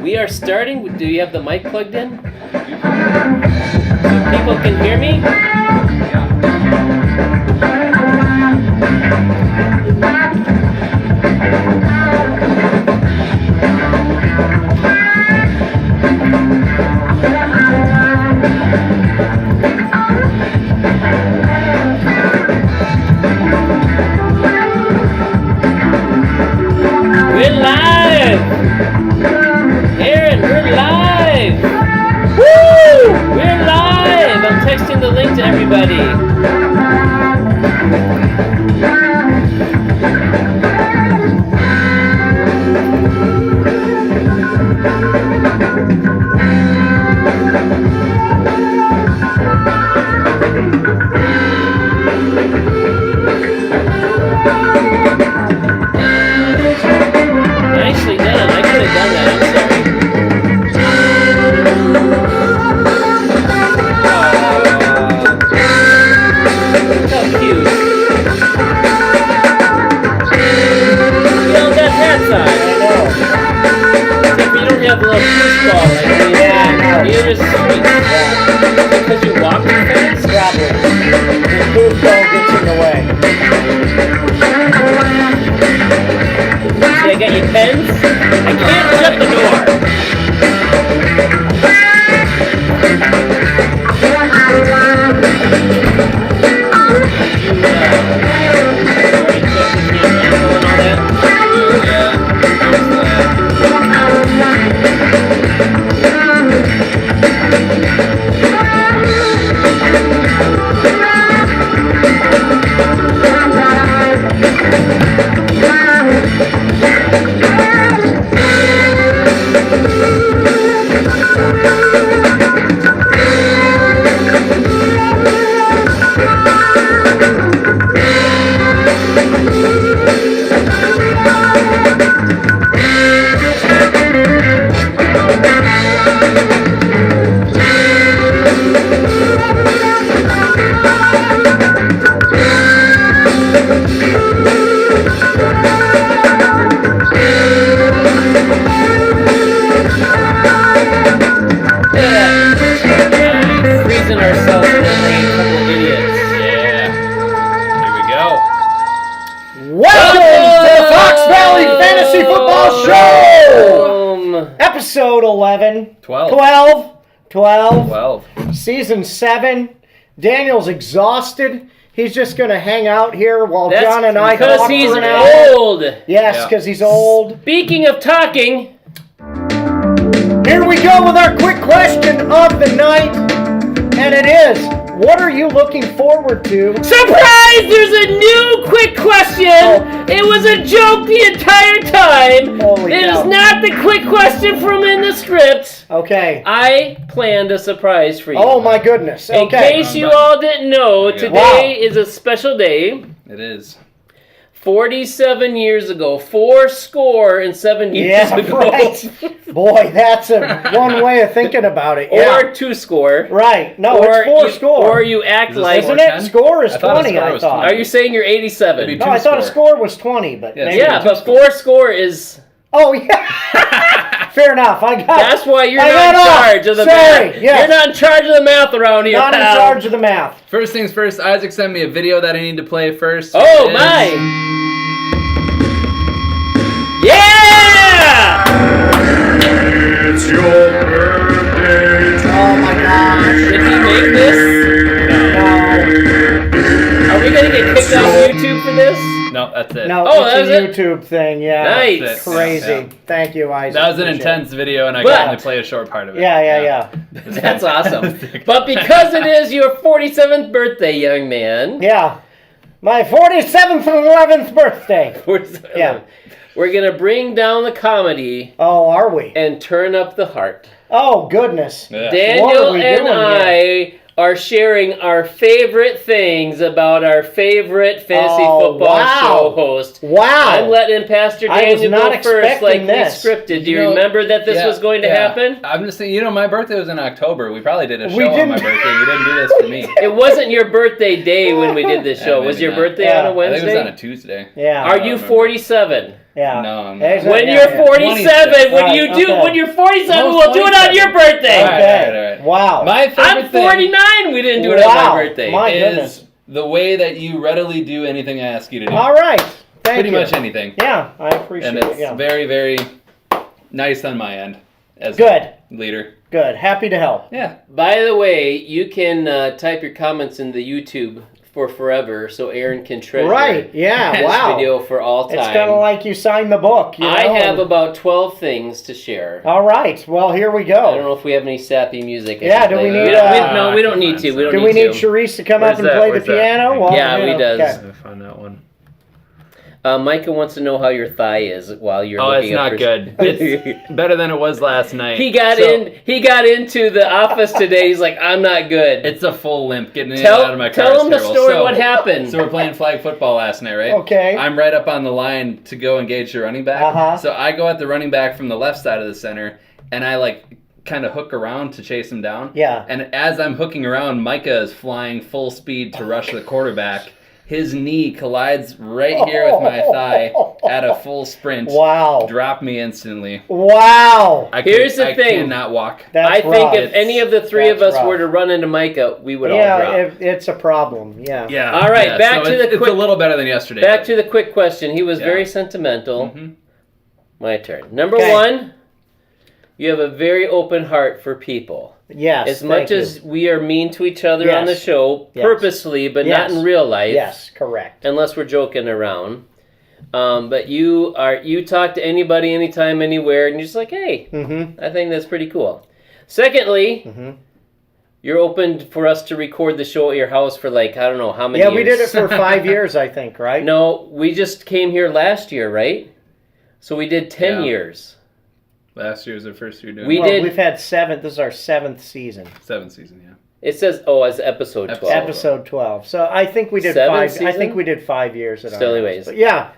We are starting. Do you have the mic plugged in? So people can hear me? We're live! Aaron, we're live! Woo! We're live! I'm texting the link to everybody. Nicely done. I could have done that. I'm sorry. Look how cute. You don't got hats on. I know. Except you don't have a little foosball like we have. You're just sweet. Because you walk too fast? Probably. The foosball gets in the way. See, I got your pens. I can't shut the door. Freezing ourselves in the rain, couple of idiots. Yeah. Here we go. Welcome to the Fox Valley Fantasy Football Show! Episode 11. 12. Season 7. Daniel's exhausted. He's just going to hang out here while That's John and I talk because he's for an hour. old. Yes, because he's old. Speaking of talking, Here we go with our quick question of the night. And it is, what are you looking forward to? surprise! There's a new quick question. Oh. It was a joke the entire time. Holy It cow. is not the quick question from in the script. Okay. I planned a surprise for you. Oh my goodness. In Okay. case you all didn't know, today Wow. is a special day. It is. 47 years ago. 7 years Yeah, ago. right. Boy, that's one way of thinking about it. Yeah. Or 2 score. Right. No, it's 4 score. Or you act Is it like... Isn't it? Score is I thought a 20, score I was thought. 20. Are you saying you're 87? Maybe No, two I thought a score. score was 20, but Yeah, maybe. Yeah, but 4 score is... Oh, yeah. Fair enough. I got That's why you're I not in got off. charge of the Sorry, math. yes. You're not in charge of the math around here, not in pal. charge of the math. First things first, Isaac sent me a video that I need to play first. Oh, It is- my. Yeah! It's your birthday. Oh, my gosh. Did he make this? No. Are we going to get kicked off YouTube for this? No, that's it. No, Oh, it's that a was it? YouTube thing, yeah. Nice. That's it. Crazy. Yeah. Thank you, Isaac. That was an Appreciate intense video, and I But- got only play a short part of it. Yeah. That's awesome. But because it is your 47th birthday, young man. Yeah. My 47th and 11th birthday. 47th, Yeah. We're going to bring down the comedy Oh, are we? and turn up the heart. Oh, goodness. Yeah. What Daniel are we and doing I are sharing our favorite things about our favorite fantasy football wow. show host. Wow. I'm letting Pastor I was Daniel not go first expecting like this. we scripted. Do you You know, remember that this Yeah, was going to yeah. happen? I'm just saying, my birthday was in October. We probably did a show We on my didn't. birthday. We didn't do this for me. It wasn't your birthday day when we did this Yeah, show. Was maybe your not. birthday Yeah. on a I think it was Wednesday? on a Tuesday. Yeah. Are you 47? Yeah. No, I'm Exactly. not. When Yeah, you're yeah. 47, when Right, you do, okay. when you're 47, Almost we'll do it on your birthday. Okay. Right. Wow. My favorite I'm thing 49. We didn't do it on Wow. my birthday. My is goodness. the way that you readily do anything I ask you to do. All right. Thank Pretty you. much anything. Yeah, I appreciate And it. it's Yeah. very, very nice on my end as Good. a leader. Good. Happy to help. Yeah. By the way, you can type your comments in the YouTube for forever, so Aaron can treasure Right. Yeah. this Wow. video for all time. It's kind of like you signed the book. You know? I have about 12 things to share. All right. Well, here we I don't go. know if we have any sappy music. I Yeah, can do play. we need, No, we don't need to. We don't Do need we need to. Sharice to come Where's up and that? play Where's the that? piano? Well, Yeah, you we know, does. okay. I found that one. Micah wants to know how your thigh is while you're Oh, looking it's up not for- good. It's better than it was last night. He got into the office today. He's like, I'm not good. It's a full limp getting in and out of my car. Tell him the is terrible. story. So- What happened? So we're playing flag football last night, right? Okay. I'm right up on the line to go engage the running back. Uh-huh. So I go at the running back from the left side of the center, and I kind of hook around to chase him down. Yeah. And as I'm hooking around, Micah is flying full speed to rush the quarterback. His knee collides right here with my thigh at a full sprint. Wow. Drop me instantly. Wow. Here's the thing. I cannot walk. That's I think rough. if any of the three of That's us rough. were to run into Micah, we would all Yeah, drop. it's a problem. Yeah. Yeah. All right, yeah, back so to the it's quick- a little better than yesterday. Back to the quick question. He was Yeah. very sentimental. Mhm. My turn. Number Okay. 1, you have a very open heart for people. Yes. As much thank you. as we are mean to each other on the Yes. show, Yes. purposely, but not Yes. in real life. Yes, correct. Unless we're joking around. But you talk to anybody, anytime, anywhere, and you're just like, hey, Mm-hmm. I think that's pretty cool. Secondly, Mm-hmm. you're open for us to record the show at your house for I don't know how many Yeah, years. we did it for 5 years, I think, right? No, we just came here last year, right? So we did 10 Yeah. years. Last year was our first year doing We it. Well, did- We've had 7. This is our 7th season. 7th season, yeah. It says, as episode 12. Episode 12. So I think we did 7 5. I season? think we did 5 years at Still our anyways. house. But yeah.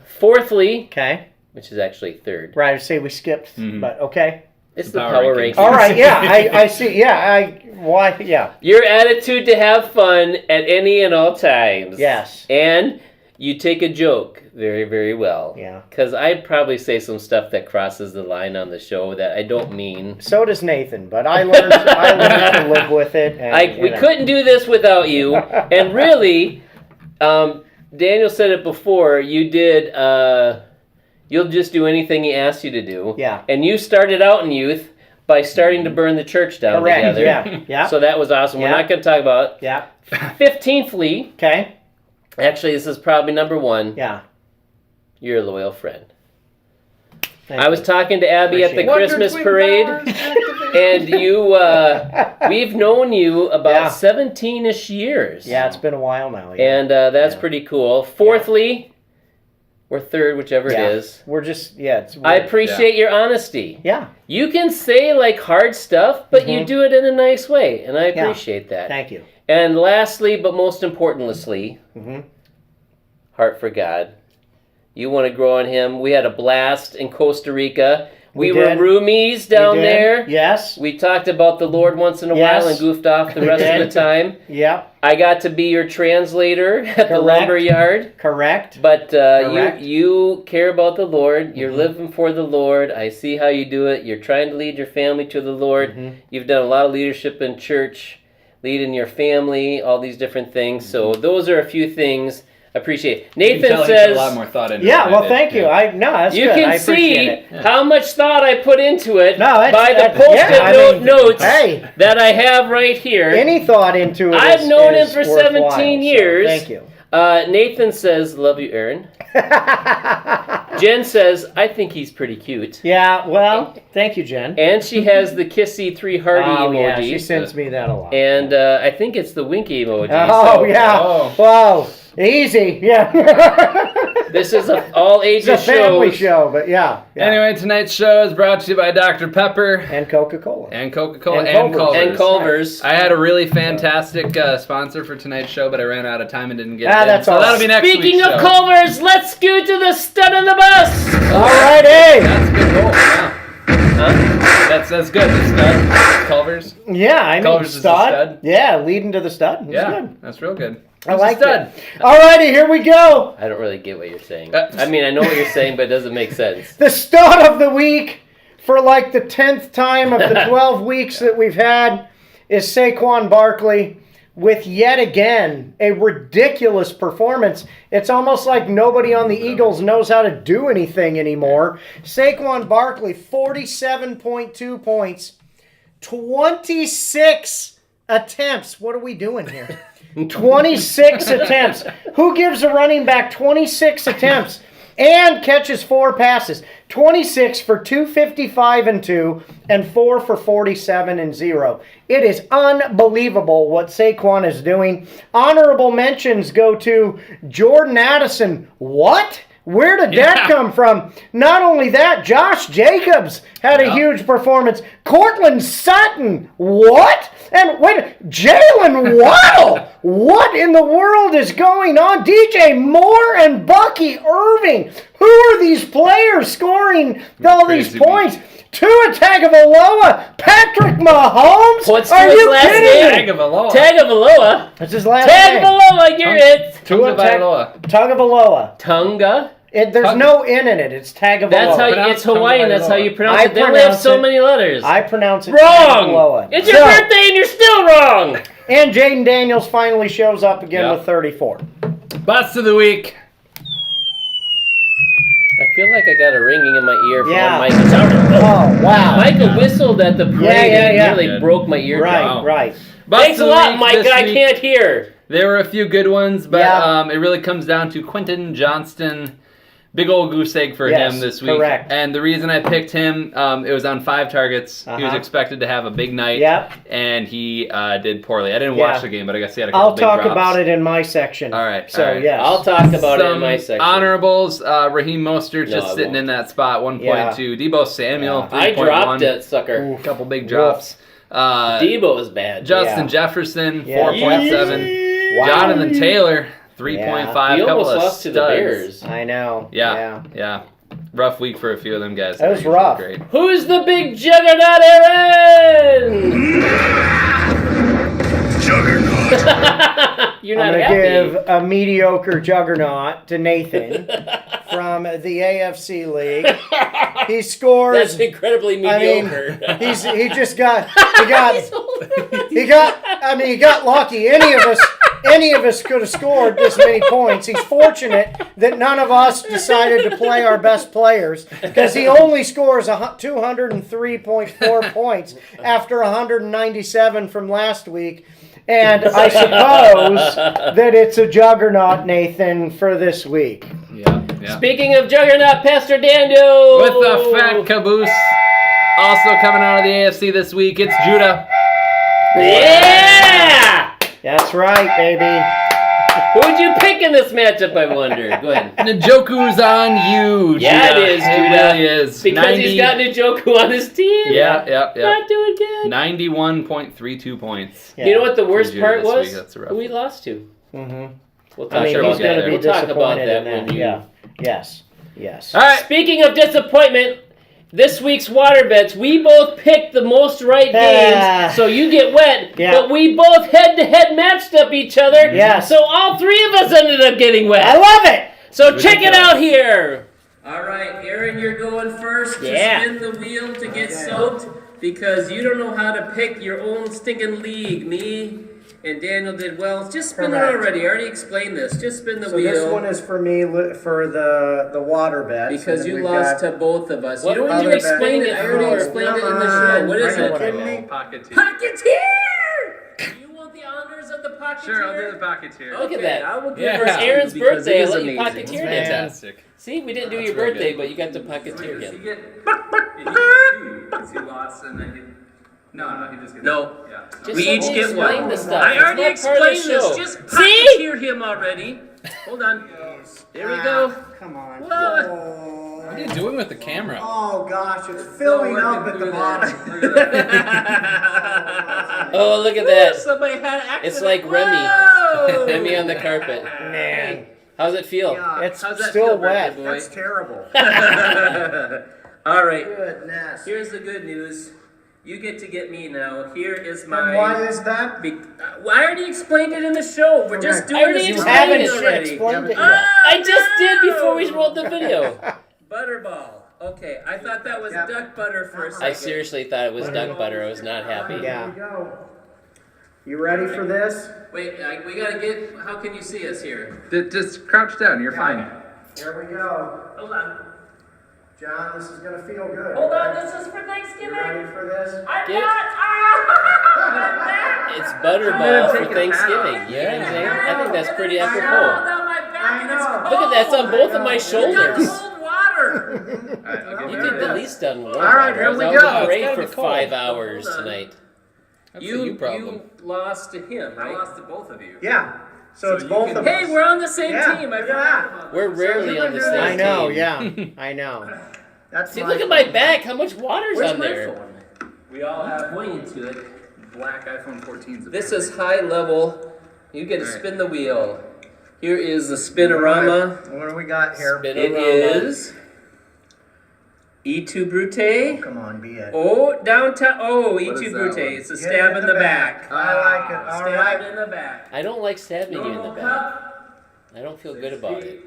Fourthly, Okay. which is actually third, Right. I say we skipped, Mhm. but okay. it's The the power power rankings. rankings. All right. Yeah. I see. Yeah. Why? Yeah. Your attitude to have fun at any and all times. Yes. And you take a joke very, very well. Yeah. Because I'd probably say some stuff that crosses the line on the show that I don't mean. So does Nathan, but I learned to live with it. And, We couldn't do this without you. And really, Daniel said it before, you did, you'll just do anything he asks you to do. Yeah. And you started out in youth by starting to burn the church down Correct. together. Yeah. Yeah. So that was awesome. We're Yeah. not going to talk about it. Yeah. 15thly, Okay. actually, this is probably number 1. Yeah. You're a loyal friend. Thank I was you. talking to Abby at the Appreciate Christmas parade, and you, we've known you about Yeah. 17-ish years. Yeah, it's been a while now. Yeah. And that's Yeah. pretty cool. Fourthly, or third, whichever Yeah. it is, We're just it's I weird. appreciate your honesty. Yeah. You can say hard stuff, but you Mhm. do it in a nice way, and I Yeah. appreciate that. Thank you. And lastly, but most importantly, Mm-hmm. heart for God. You want to grow on Him. We had a blast in Costa Rica. We were did. roomies down You did? there. Yes. We talked about the Lord once in a Yes. while and goofed off the We rest of did. the time. Yeah. I got to be your translator at the Correct. lumber yard. Correct. But Correct. you care about the Lord. You're Mhm. living for the Lord. I see how you do it. You're trying to lead your family to the Lord. Mhm. You've done a lot of leadership in church, leading your family, all these different things. So those are a few things I appreciate. You can Nathan tell he put says, a lot more thought into it Yeah. than Well, I did. thank you. Yeah. That's you good. can I appreciate see it. how much thought I put into it No, that's- by the that's- post-it yeah, I note mean, notes hey. that I have right here. Any thought into it? I've known him is for worthwhile, 17 so years. thank you. Nathan says, love you, Aaron. Jen says, I think he's pretty cute. Yeah. Well, thank you, Jen. And she has the kissy 3 hearty Oh, emoji. yeah, she sends me that a lot. And I think it's the winky emoji. oh So yeah. Oh. Whoa. Easy. Yeah. this is an all It's ages a family show. show, but yeah. Anyway, tonight's show is brought to you by Dr. Pepper And Coca-Cola. and Coca-Cola And and Culver's. Culver's. And Culver's. I had a really fantastic sponsor for tonight's show, but I ran out of time and didn't get it in. That's so all that'll right. be next Speaking week's of show. Culver's, let's go to the stud on the bus. All righty. That's a good goal. Wow. Huh? That's that's good. The stud, Culver's. Yeah, I mean, Culver's is the stud. Yeah, leading to the stud. That's Yeah, good. that's real good. I Who's like the stud? it. Alrighty, here we go. I don't really get what you're saying. I mean, I know what you're saying, but it doesn't make sense. The stud of the week for like the 10th time of the 12 weeks that we've had is Saquon Barkley with yet again a ridiculous performance. It's almost like nobody on the Eagles knows how to do anything anymore. Saquon Barkley, 47.2 points, 26 attempts. What are we doing here? 26 attempts. Who gives a running back 26 attempts and catches 4 passes? 26 for 255 and 2 and 4 for 47 and 0. It is unbelievable what Saquon is doing. Honorable mentions go to Jordan Addison. What? Where did that come from? Not only that, Josh Jacobs had a huge performance. Cortland Sutton. What? And wait, Jalen Waddle. What in the world is going on? DJ Moore and Bucky Irving. Who are these players scoring all these points? Tua Tagovailoa, Patrick Mahomes. What's Are Tua's you last kidding name? me? Tagovailoa. Tagovailoa. That's his last name. Tagovailoa, you're it. Tagovailoa. Tagovailoa. Tunga. There's no N in it. It's Tagovailoa. That's how it's Hawaiian. That's how you pronounce it. They only have so many letters. I pronounce it wrong. Tagovailoa. It's your birthday and you're still wrong. And Jaden Daniels finally shows up again Yeah. with 34. Bust of the week. I feel like I got a ringing in my ear from Yeah. when Micah talked. Oh, wow. Micah whistled at the parade and yeah. nearly broke my eardrum. Right, right. Bust Thanks a of the lot, week Micah. this I week. can't hear. There were a few good ones, but Yeah. it really comes down to Quentin Johnston. Big old goose egg for Yes, him this week. correct. And the reason I picked him, it was on 5 targets. He was Uh-huh. expected to have a big night, Yep. and he did poorly. I didn't Yeah. watch the game, but I guess he had a couple I'll big talk drops. about it in my section. All right, So, all right. yes. I'll talk about it in Some my section. honorables, Raheem Mostert No, just I sitting won't. in that spot, 1.2. Debo Samuel, Yeah. 3.1. I dropped that sucker. A couple big drops. Debo was bad. Justin Yeah. Jefferson, Yeah. 4.7. Wow. Jonathan Taylor, 3.5. He couple almost of lost to the studs. Bears. I know. Yeah. Rough week for a few of them guys. That was Usually rough. Great. Who's the big juggernaut, Aaron? Juggernaut. You're I'm not going to happy. give a mediocre juggernaut to Nathan from the AFC League. He scores. That's incredibly mediocre. He got lucky. Any of us could have scored this many points. He's fortunate that none of us decided to play our best players because he only scores 203.4 points after 197 from last week. And I suppose that it's a juggernaut, Nathan, for this week. Yeah. Speaking of juggernaut, Pastor Daniel. With the fat caboose. Also coming out of the AFC this week, it's Judah. Yeah! That's right, baby. Who'd you pick in this matchup, I wonder? Go ahead. Njoku's on you, Yeah, Judah. it is, It Judah. really is. Because he's got Njoku on his team. Yeah. Not doing good. 91.32 points. Yeah. You know what the worst Judah part this was? week, that's rough. Who we lost to. Mm-hmm. We'll I talk mean, sure about he's we'll going get to be We'll talk about disappointed that in when that. you... Yeah. Yes. All right. Speaking of disappointment, this week's water bets, we both picked the most right games, so you get wet. Yeah. But we both head-to-head matched up each other. Yes. So all 3 of us ended up getting wet. I love it. So check it out here. All right, Aaron, you're going first. Yeah. To spin the wheel to get soaked because you don't know how to pick your own stinking league. Me and Daniel did well. Just spin Correct. it already. I already explained this. Just spin the So wheel. this one is for me for the water bet. Because So you we've lost got- to both of us. What You don't other even bet? explain it. I already explained it in the show. What is Are you it? kidding me? Pocketeer! You want the honors of the Pocketeer? Sure, I'll do the Pocketeer. Look at Okay, that. I will give Yeah. For this to you Aaron's because birthday, it I is let you amazing. pocketeer it. Fantastic. See, we didn't do your real birthday, good. but you got to pocketeer Does he again. get? Because he lost and then he. No, he just gets. No. Yeah. Just We let each me get explain one. the stuff. I It's already not part of the explained this. show. Just See? pocketeer him already. Hold on. There we go. Come on. Whoa. What are you doing with the camera? Oh gosh, it's filling up at the bottom. Oh, look at that. Somebody had an accident. It's like Remy. Whoa. Remy on the carpet. Man, How's it feel? it's How's that still feel, wet. birthday boy? That's terrible. All right. Goodness. Here's the good news. You get to get me now. Here is my. And why is that? Well, I already explained it in the show. We're just Okay. doing already this. You explained haven't it already. explained it yet. Oh, I just did no! before we rolled the video. Butterball. Okay, I thought that was duck butter for a second. I seriously thought it was duck butter. I was not happy. Yeah. Here we go. You ready for this? Wait, we gotta get. How can you see us here? Just crouch down. You're fine. Here we go. Hold on. John, this is gonna feel good. Hold on. This is for You Thanksgiving. ready for this? I'm Get- not. It's butterball for Thanksgiving. You know what I'm saying? I think that's pretty apropos. Look at that, it's on both of my shoulders. Cold water. You did the least on one. All right, here we go. Great It's for gotta be cold. 5 hours Hold on. tonight. That's You a you problem. You lost to him, I right? lost to both of you. Yeah. So it's you both can- of us. Hey, we're on the same Yeah, team. I look at forgot that. about We're that. rarely you on can the do same that. I know, team. yeah. I know. That's See, look at my back. How much water's Where's on my there? phone? We all have pointing to it. Black iPhone 14s. This is high level. You get to spin the wheel. Here is the spinorama. What do we got here? It Spinorama. is E2 Brute. Come on, be it. Oh, downtown. Oh, What E2 is that Brute. one? It's a Get stab in the back. I like it. All Stab right. in the back. I don't like stabbing you in the Normal back. cup. I don't feel good about it.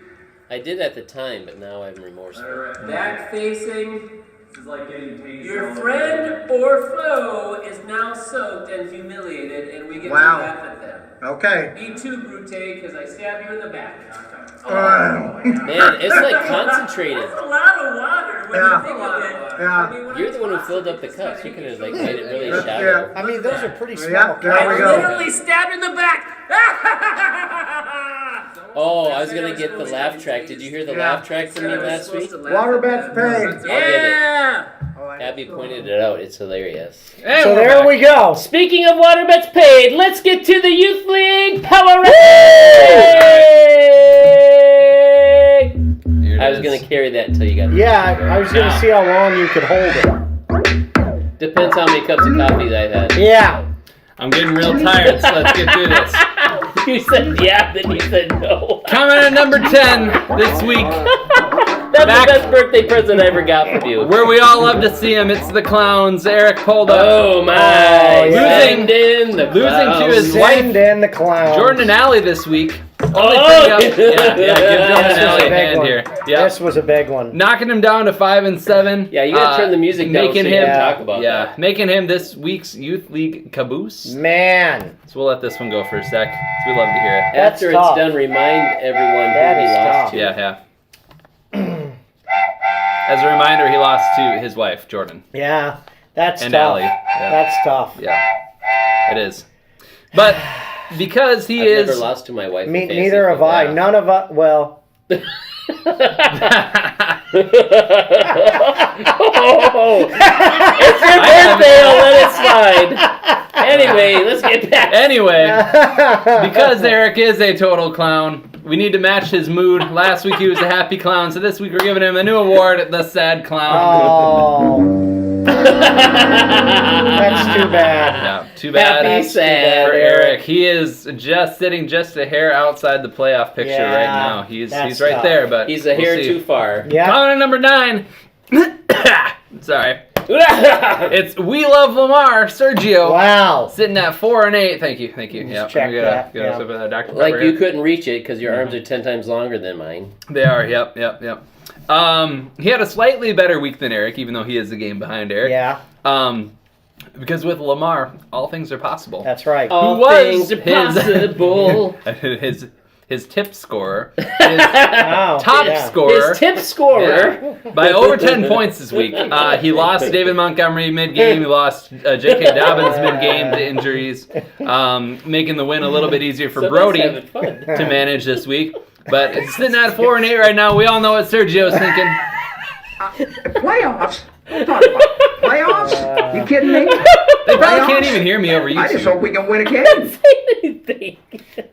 I did at the time, but now I'm remorseful. Back facing. This is like getting tased. Your friend or foe is now soaked and humiliated, and we get Wow. to laugh at them. Okay. E2 Brute, because I stab you in the back. Man, it's like concentrated. That's a lot of water when Yeah. you think of it. Yeah. I mean, when You're I the one who toss filled it, up the it's cups. You kinda could have like easy. made it really Yeah. shallow. Yeah. I mean, those are pretty Yeah, small. I There we go. literally stabbed in the back. Oh, I was gonna get the laugh track. Did you hear the laugh track from me last week? Water bet's paid. Yeah. Abby pointed it out. It's hilarious. Hey, So we're there back. we go. Speaking of water bets paid, let's get to the Youth League Power Ranking! Here it I was is. gonna carry that until you got there. Yeah, I was gonna see how long you could hold it. Depends how many cups of coffee I've had. Yeah. I'm getting real tired, so let's get through this. You said yeah, then you said no. Coming in at number 10 this week, That's Back- the best birthday present I ever got from you. where we all love to see him. It's the Clowns. Eric pulled up. Oh my! Oh, yeah. Send in the Losing to clowns. his wife, Send in the clown. Jordan and Allie this week. Only Oh! putting up, give Jordan This and was Allie a a big hand one. here. Yep. This was a big one. Knocking him down to 5 and 7. Yeah, you gotta turn the music down so making you him can talk about yeah, that. making him this week's Youth League caboose. Man. So we'll let this one go for a sec. We love to hear it. That's After tough. it's done, remind everyone That who he is lost tough. to. Yeah. As a reminder, he lost to his wife, Jordan. Yeah. That's And tough. Allie. Yeah. That's tough. Yeah, it is. But because he I've is. never lost to my wife. Me, in fantasy neither have I. Yeah. None of us. Well. Oh, it's your birthday. I'll let it slide. Anyway, let's get back. Anyway, because Eric is a total clown, we need to match his mood. Last week he was a happy clown, so this week we're giving him a new award, the sad clown. Oh. That's too bad. Yeah, too bad. Happy, sad. For Eric. He is just sitting just a hair outside the playoff picture Yeah, right now. He's that's right tough. there, but He's a we'll hair see. too far. Yeah. Coming in number 9. Sorry. It's We Love Lamar, Sergio. Wow. Sitting at 4 and 8. Thank you. Yeah. check that, yeah. Dr. Pepper Like here. you couldn't reach it because your arms are 10 times longer than mine. They are. Yep. He had a slightly better week than Eric, even though he is the game behind Eric. Yeah. Because with Lamar, all things are possible. That's right. All was things are his- possible. his tip scorer, his Wow. top Yeah. scorer. His tip scorer. Yeah, by over 10 points this week. He lost David Montgomery mid-game. He lost J.K. Dobbins mid-game to injuries, making the win a little bit easier for Somebody's having Brody fun. to manage this week. But it's sitting at 4 and 8 right now. We all know what Sergio's thinking. Playoffs? Don't talk about playoffs? You kidding me? They probably can't even hear me over I just YouTube. hope we can win again. Anything.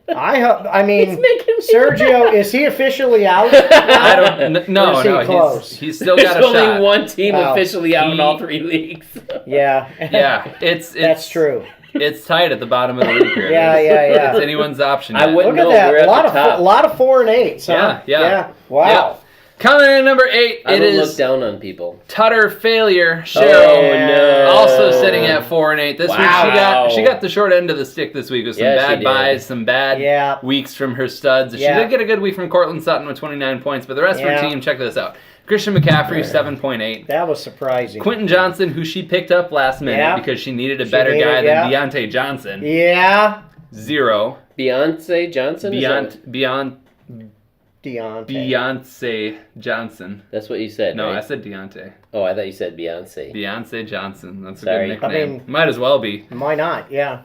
I mean, It's making me Sergio, is he officially out? I don't. No, Or is he no. close? He's still There's got a only shot. one team Wow. officially out in He- all 3 leagues. Yeah. Yeah, it's That's true. It's tight at the bottom of the league here. Yeah. It's anyone's option. I yet. wouldn't Look at know. that. We're A at lot the of top. 4 and 8. Huh? Yeah. Wow. Yeah. Coming in at number 8, I it don't look is down on people. Tutter Failure. Cheryl. Oh, no. Also sitting at 4 and 8 this Wow. week. She got the short end of the stick this week with some Yeah, she bad did. buys, some bad Yeah. weeks from her studs. She Yeah. did get a good week from Cortland Sutton with 29 points, but the rest of her Yeah. team, check this out: Christian McCaffrey 7.8. That was surprising. Quentin Johnson, who she picked up last minute Yeah. because she needed a She better needed- guy yeah. than Deontay Johnson. Yeah. 0. Beyonce Johnson? Deontay. Beyonce Johnson. That's what you said, No, right? I said Deontay. Oh, I thought you said Beyonce. Beyonce Johnson. That's a Sorry. good nickname. I mean- Might as well be. Why not? Yeah.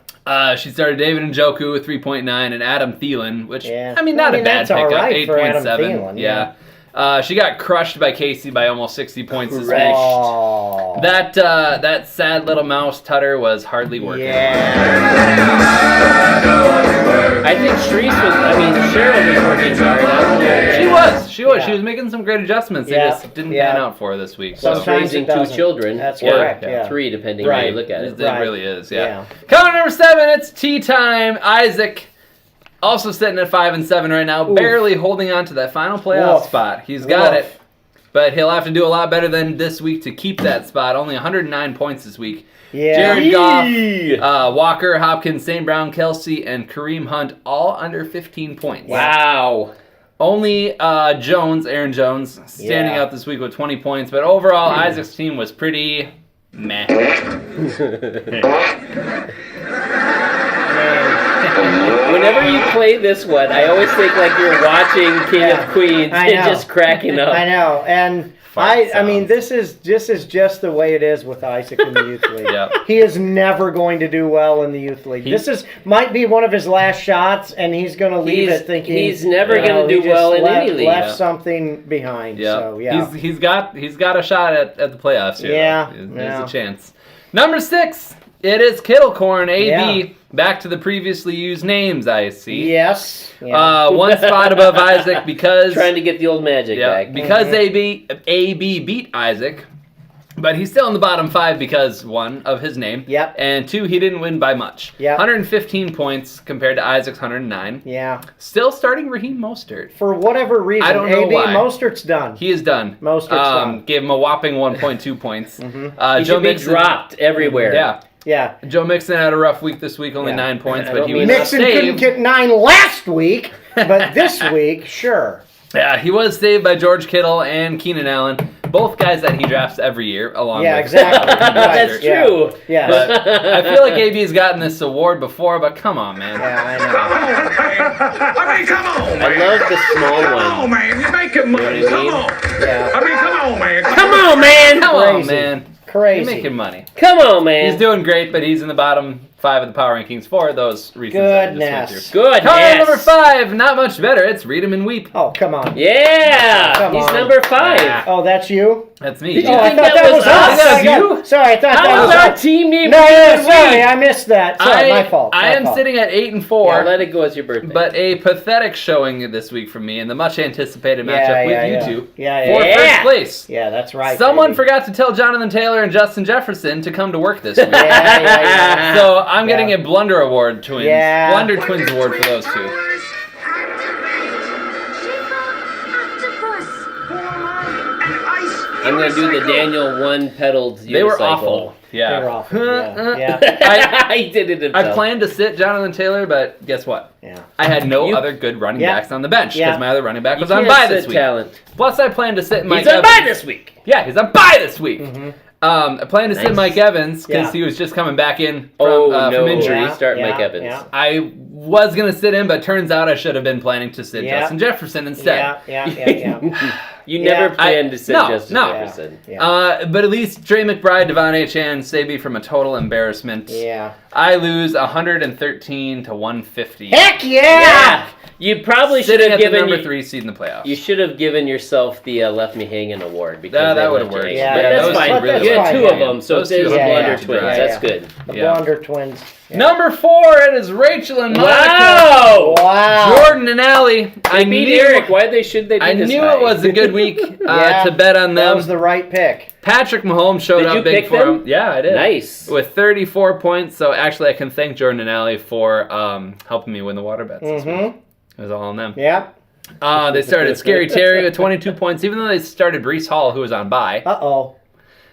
She started David Njoku with 3.9 and Adam Thielen, which, Yeah. I mean, not a bad that's all pickup. right for Adam 8.7. Thielen, Yeah. She got crushed by Casey by almost 60 points this week. Oh. That sad little mouse Tutter was hardly working. Yeah. I think Cheryl was working hard. I don't know. She was. Yeah. She was making some great adjustments. They Yeah. just didn't Yeah. pan out for her this week. Plus Sometimes raising it 2 doesn't. children. That's or correct, yeah. 3, depending how Right. you look at It it. Right. really is, yeah. Yeah. Coming number 7, it's tea time. Isaac, also sitting at 5 and 7 right now, Oof. barely holding on to that final playoff Woof. spot. He's got Woof. it, but he'll have to do a lot better than this week to keep that spot. Only 109 points this week. Yeah. Jared Goff, Walker, Hopkins, St. Brown, Kelsey, and Kareem Hunt all under 15 points. Wow. Only Aaron Jones, standing Yeah. out this week with 20 points. But overall, Isaac's team was pretty meh. Whenever you play this one, I always think like you're watching King of Queens I and know. just cracking up. I know, and Fart I mean, sounds. this is just the way it is with Isaac in the youth league. Yep. He is never going to do well in the youth league. This might be one of his last shots, and he's going to leave it thinking he's never you know, gonna do he just well in left, any league. Left Yeah. something behind. Yeah. So yeah, He's got a shot at the playoffs here. Yeah, though. There's yeah. a chance. Number 6, it is Kittlecorn, AB. Yeah. Back to the previously used names, I see. yes, yeah. One spot above Isaac because Trying to get the old magic back. because AB beat Isaac, but he's still in the bottom 5 because 1 of his name. Yep. And 2, he didn't win by much. Yep. 115 points compared to Isaac's 109. Yeah. Still starting Raheem Mostert. For whatever reason, I don't know AB why. Mostert's done. He is done. Mostert's done. Gave him a whopping 1.2 points. He Joe should be Mixon dropped everywhere. Yeah. Yeah. Joe Mixon had a rough week this week, only Yeah. 9 points, I but don't he mean was Nixon saved. couldn't get 9 last week, but this week, sure. Yeah, he was saved by George Kittle and Keenan Allen, both guys that he drafts every year, along Yeah, with exactly. That's Right, yeah. true. Yes. But I feel like AB's gotten this award before, but come on, man. Yeah, I know. I mean, come on, I man. love the small Come one. on, man. You're making money. You know Come what on. Yeah. I mean, come on, man. Come on, man! Come on, Crazy. man. Crazy. You're making money. Come on, man! He's doing great, but he's in the bottom 5 of the power rankings for those reasons I just went Goodness. through. Good. Coming in number 5, not much better. It's Read 'em and Weep. Oh, come on. Yeah! Come He's on. number 5. Oh, that's you? That's me. Did you Oh, I think thought that that was was us? us. That was I got- you? Sorry, I thought that How was was our us. team name? No, Read 'em sorry, and I missed that. Sorry, my fault. I my am fault. sitting at 8 and Weep? 4. Yeah, let it go as your birthday. But a pathetic showing this week from me in the much anticipated matchup Yeah, with yeah, you yeah. two Yeah, for yeah. first place. Yeah, that's right. Someone baby. forgot to tell Jonathan Taylor and Justin Jefferson to come to work this week. Yeah, yeah. So I'm getting Yeah. a Blunder Award twins. Yeah. Blunder Twins Award for those two. I'm going to do the Daniel one-pedaled unicycle. They were awful. Yeah. They're awful. Yeah, yeah. He did it himself. I planned to sit Jonathan Taylor, but guess what? Yeah. I had no You- other good running Yeah. backs on the bench because Yeah. my other running back You was on can't bye sit this week. talent. Plus, I planned to sit Mike He's on Evans. bye this week. Yeah, he's on bye this week. Mm-hmm. I planned to sit Nice. Mike Evans because Yeah. he was just coming back in Oh, from no. injury. Yeah. Start yeah, Mike Evans. Yeah. I was going to sit him, but turns out I should have been planning to sit Yeah. Justin Jefferson instead. Yeah. You Yeah. never planned to sit no, Justin no. Jefferson. Yeah. But at least Trey McBride, Devon Achane save me from a total embarrassment. Yeah. I lose 113 to 150. Heck yeah! Yeah! You probably should Sitting have at the given number you, 3 seed in the playoffs. you should have given yourself the Left Me Hanging award because That they would've left you worked. hanging. Yeah, but yeah, that's those- fine. but that's You had fine. 2 of them, so Those it two is are Blunder yeah, Twins. yeah, That's yeah. good. The Yeah. Blunder Twins. Yeah. Number 4, it is Rachel and Monica. Wow! Wow. Jordan and Allie. I beat Eric. Why should they be I this knew high? it was a good week Yeah, to bet on That them. was the right pick. Patrick Mahomes showed Did up you big pick for them? him. Yeah, I did. Nice. With 34 points. So actually, I can thank Jordan and Allie for helping me win the water bets this week. Mm-hmm. It was all on them. Yep. They started Scary Terry with 22 points, even though they started Brees Hall, who was on bye. Uh-oh.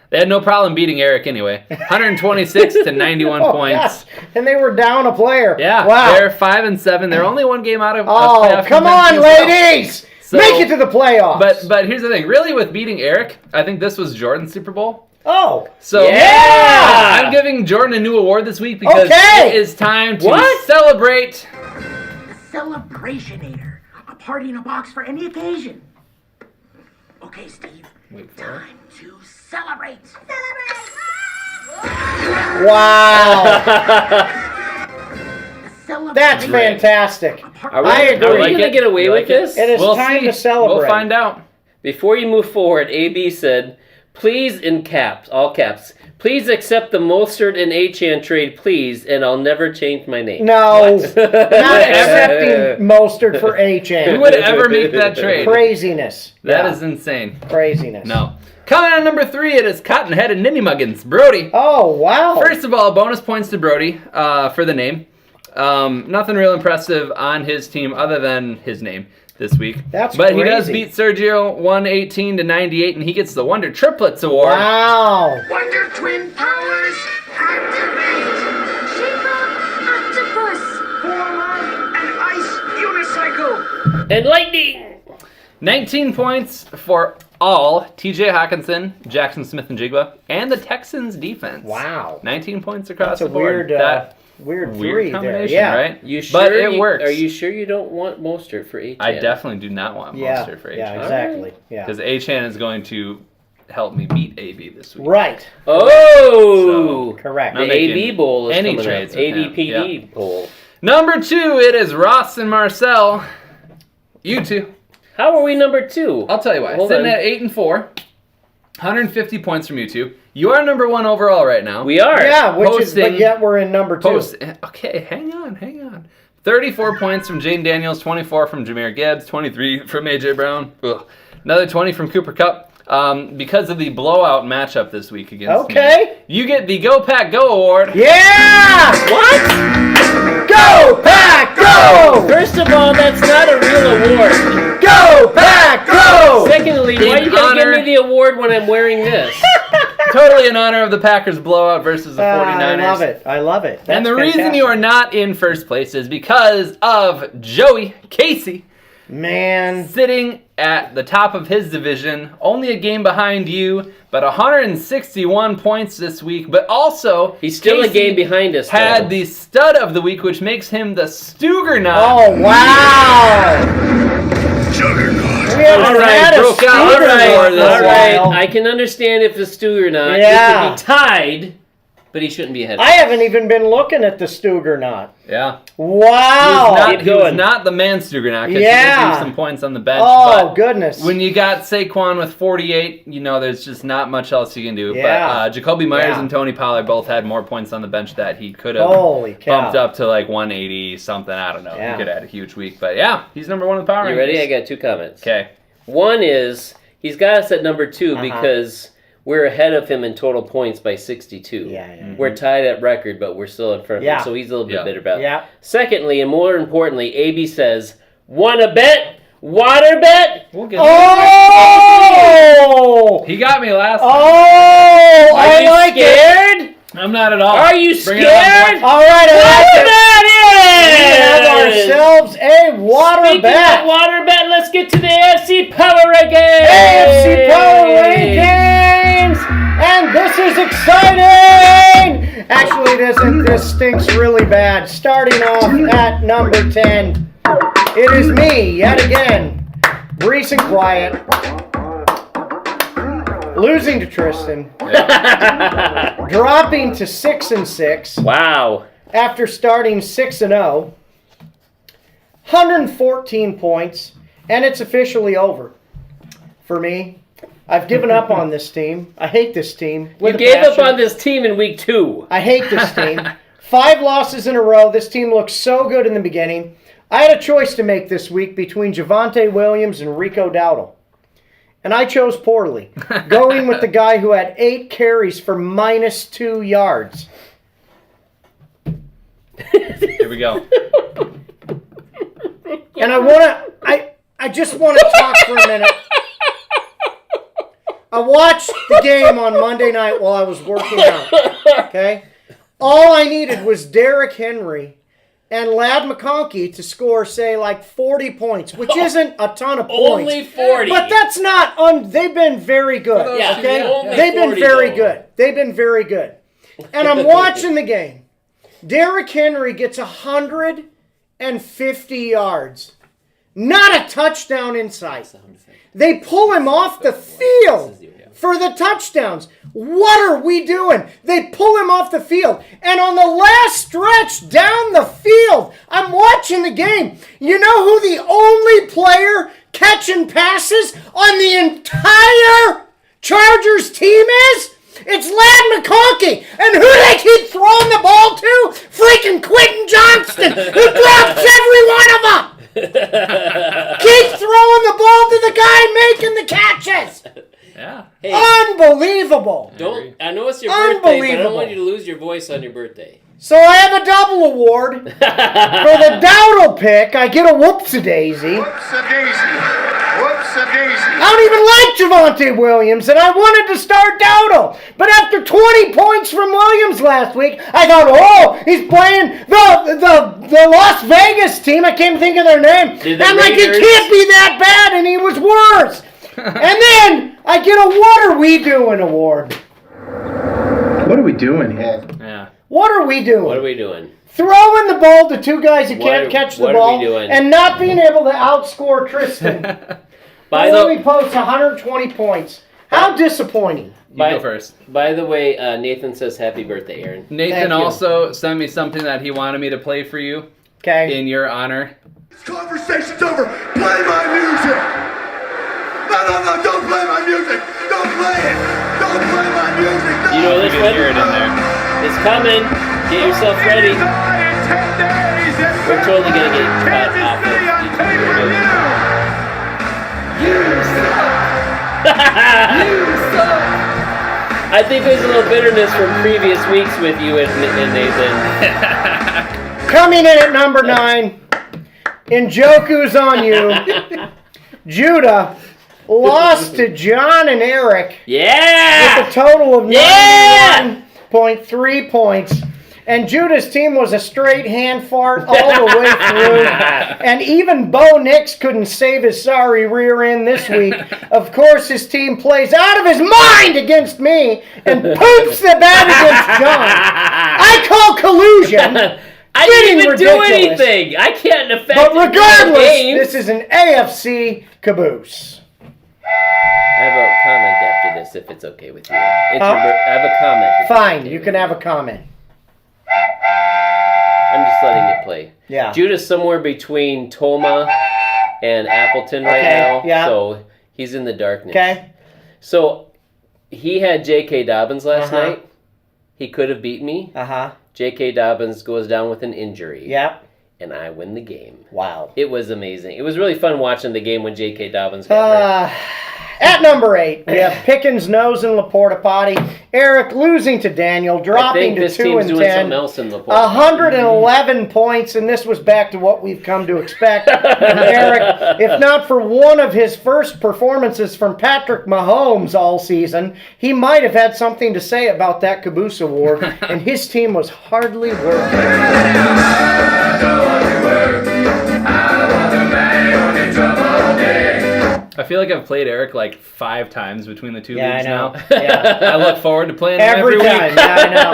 They had no problem beating Eric anyway. 126 to 91 points. Gosh. And they were down a player. Yeah, Wow. they're 5-7. They're only one game out of Oh, playoff come on, contention as well. ladies! So- Make it to the playoffs. But here's the thing. Really, with beating Eric, I think this was Jordan's Super Bowl. Oh. So Yeah! I'm giving Jordan a new award this week because Okay! it is time to What? celebrate. Celebrationator. A party in a box for any occasion. Okay, Steve. Wait for it. Time to celebrate. Wow. Celebrate. That's fantastic. Are we, I agree. Are we like gonna it. get away You with like it? this? It is We'll time see. to celebrate. We'll find out. Before you move forward, AB said, please, in caps, all caps, please accept the Mostert and Achan trade, please, and I'll never change my name. No. Not accepting Mostert for Who HN. would ever make that trade? Craziness. That Yeah. is insane. Craziness. No. Coming on number 3, it is Cottonhead and Ninny Muggins. Brody. Oh, wow. First of all, bonus points to Brody for the name. Nothing real impressive on his team other than his name this week. That's But he does crazy. beat Sergio 118 to 98, and he gets the Wonder Triplets Award. Wow. Wonder Twin Powers activate! Form an ice unicycle! And lightning! 19 points for all TJ Hawkinson, Jackson Smith and Jigba, and the Texans defense. Wow. 19 points across That's a the board. weird, That weird weird three there. combination, Yeah. right? You sure But it works. Are you sure you don't want Mostert for Achan? I definitely do not want Yeah. Monster for Yeah, Achan. exactly. Yeah. Because Achan is going to help me beat AB this week. Right. Oh! Correct. Not The making AB Bowl is any coming trades up. with him. ABPD Bowl. Number 2, it is Ross and Marcel. You two. How are we number 2? I'll tell you why. Hold Sitting on. at 8 and 4, 150 points from you two. You are number 1 overall right now. We are. Yeah, which is, but Posting- yet we're in number 2. Okay, hang on. 34 points from Jaden Daniels, 24 from Jameer Gibbs, 23 from AJ Brown. Ugh. Another 20 from Cooper Kupp. Because of the blowout matchup this week against me, Okay. you get the Go Pack Go Award. Yeah! What? Go, Pack, go! First of all, that's not a real award. Go, Pack, go! Secondly, why In you gonna give honor- me the award when I'm wearing this? Totally in honor of the Packers blowout versus the 49ers. I love it. I love it. And That's the reason fantastic. you are not in first place is because of Joey Casey Man. sitting at the top of his division, only a game behind you, but 161 points this week. But also, He's still a Casey game behind us, had though. the stud of the week, which makes him the Stugernaut. Oh, wow! Juggernaut! We haven't All right, had a broke out. Steeler All right, for a All right, while. I can understand if it's Stu or not. Yeah. He could be tied, but he shouldn't be ahead. I haven't even been looking at the Stugernaut. Yeah. Wow! Keep He was going. not the man Stugernaut because Yeah. he did leave some points on the bench. Oh, but goodness. when you got Saquon with 48, there's just not much else you can do. Yeah. But Jacoby Myers Yeah. and Tony Pollard both had more points on the bench that he could have Holy cow. bumped up to like 180 something. I don't know. Yeah. He could have had a huge week. But yeah, he's number 1 in the power You rankings. ready? I got 2 comments. Okay. One is he's got us at number 2 Uh-huh. because we're ahead of him in total points by 62. Yeah. We're tied at record, but we're still in front of Yeah. him, so he's a little bit Yeah. bitter about it. Yeah. Secondly, and more importantly, AB says, "Wanna bet? Water bet?" We'll get Oh! He got me last time. Oh! Are I you like it! scared? I'm not at all. Are you Bring it on, scared? boy. All right, I like it. That We is! have ourselves a water Speaking bet. of water bet, let's get to the AFC Power Rankings! AFC Power Rankings! And this is exciting! Actually, it isn't. This stinks really bad. Starting off at number 10, it is me, yet again. Brees and Quiet. Losing to Tristan. Dropping to 6-6 Wow. after starting 6-0. 114 points, and it's officially over for me. I've given up on this team. I hate this team. You with a gave up passion. on this team in week 2. I hate this team. 5 losses in a row. This team looked so good in the beginning. I had a choice to make this week between Javonte Williams and Rico Dowdle. And I chose poorly, going with the guy who had 8 carries for -2 yards. Here we go. And I I just want to talk for a minute. I watched the game on Monday night while I was working out. Okay? All I needed was Derrick Henry and Ladd McConkey to score, say, like 40 points, which isn't a ton of points. Only 40. But that's not... they've been very good. Yeah, okay? only They've been 40 very though. good. They've been very good. And I'm watching the game. Derrick Henry gets 150 yards. Not a touchdown in sight. They pull him off the field for the touchdowns. What are we doing? They pull him off the field. And on the last stretch down the field, I'm watching the game. You know who the only player catching passes on the entire Chargers team is? It's Ladd McConkey. And who do they keep throwing the ball to? Freaking Quentin Johnston, who drops every one of them. Keep throwing the ball to the guy making the catches. Yeah. Hey, Unbelievable. I know it's your birthday, but I don't Unbelievable. want you to lose your voice on your birthday. So I have a double award. For the Dowdle pick, I get a whoopsie-daisy. Whoops-a-daisy. Whoops-a-daisy. I don't even like Javonte Williams, and I wanted to start Dowdle. But after 20 points from Williams last week, I thought, oh, he's playing the Las Vegas team. I can't think of their name. I'm like, it can't be that bad, and he was worse. And then I get a What Are We Doing award. What are we doing here? Yeah. What are we doing? What are we doing? Throwing the ball to two guys who can't catch the what are ball we doing? and not being able to outscore Tristan. By Who the only posts 120 points. How disappointing. You go first. By the way, Nathan says happy birthday, Aaron. Nathan Thank you. also sent me something that he wanted me to play for you Okay. in your honor. This conversation's over. Play my music. No, don't play my music. Don't play it. Don't play my music. No. You know this You can hear it in there. It's coming. Get yourself ready. We're totally gonna get cut off of I think there's a little bitterness from previous weeks with you and Nathan. Coming in at number 9, Njoku's on you. Judah lost to John and Eric Yeah! with a total of Yeah! 91.3 points. And Judah's team was a straight hand fart all the way through. And even Bo Nix couldn't save his sorry rear end this week. Of course, his team plays out of his mind against me and poops the bad against John. I call collusion. I didn't even ridiculous. do anything. I can't affect But regardless, games. this is an AFC caboose. I have a comment after this, if it's okay with you. I have a comment. if it's Fine, okay you with can have a comment. I'm just letting it play. Yeah. Judah's somewhere between Toma and Appleton right Okay, now. yeah. So he's in the darkness. Okay? So he had J.K. Dobbins last Uh-huh. night. He could have beat me. Uh-huh. J.K. Dobbins goes down with an injury. Yep. And I win the game. Wow. It was amazing. It was really fun watching the game when J.K. Dobbins got hurt. At number 8, we have Pickens, Nose, and Laporta Potty. Eric losing to Daniel, I dropping think to this 2 team's and doing 10. something else in the 111 points, and this was back to what we've come to expect from Eric. If not for one of his first performances from Patrick Mahomes all season, he might have had something to say about that Caboose Award, and his team was hardly worth it. I feel like I've played Eric like 5 times between the two Yeah, I leagues know. now. Yeah. I look forward to playing him Every every time, week. yeah, I know.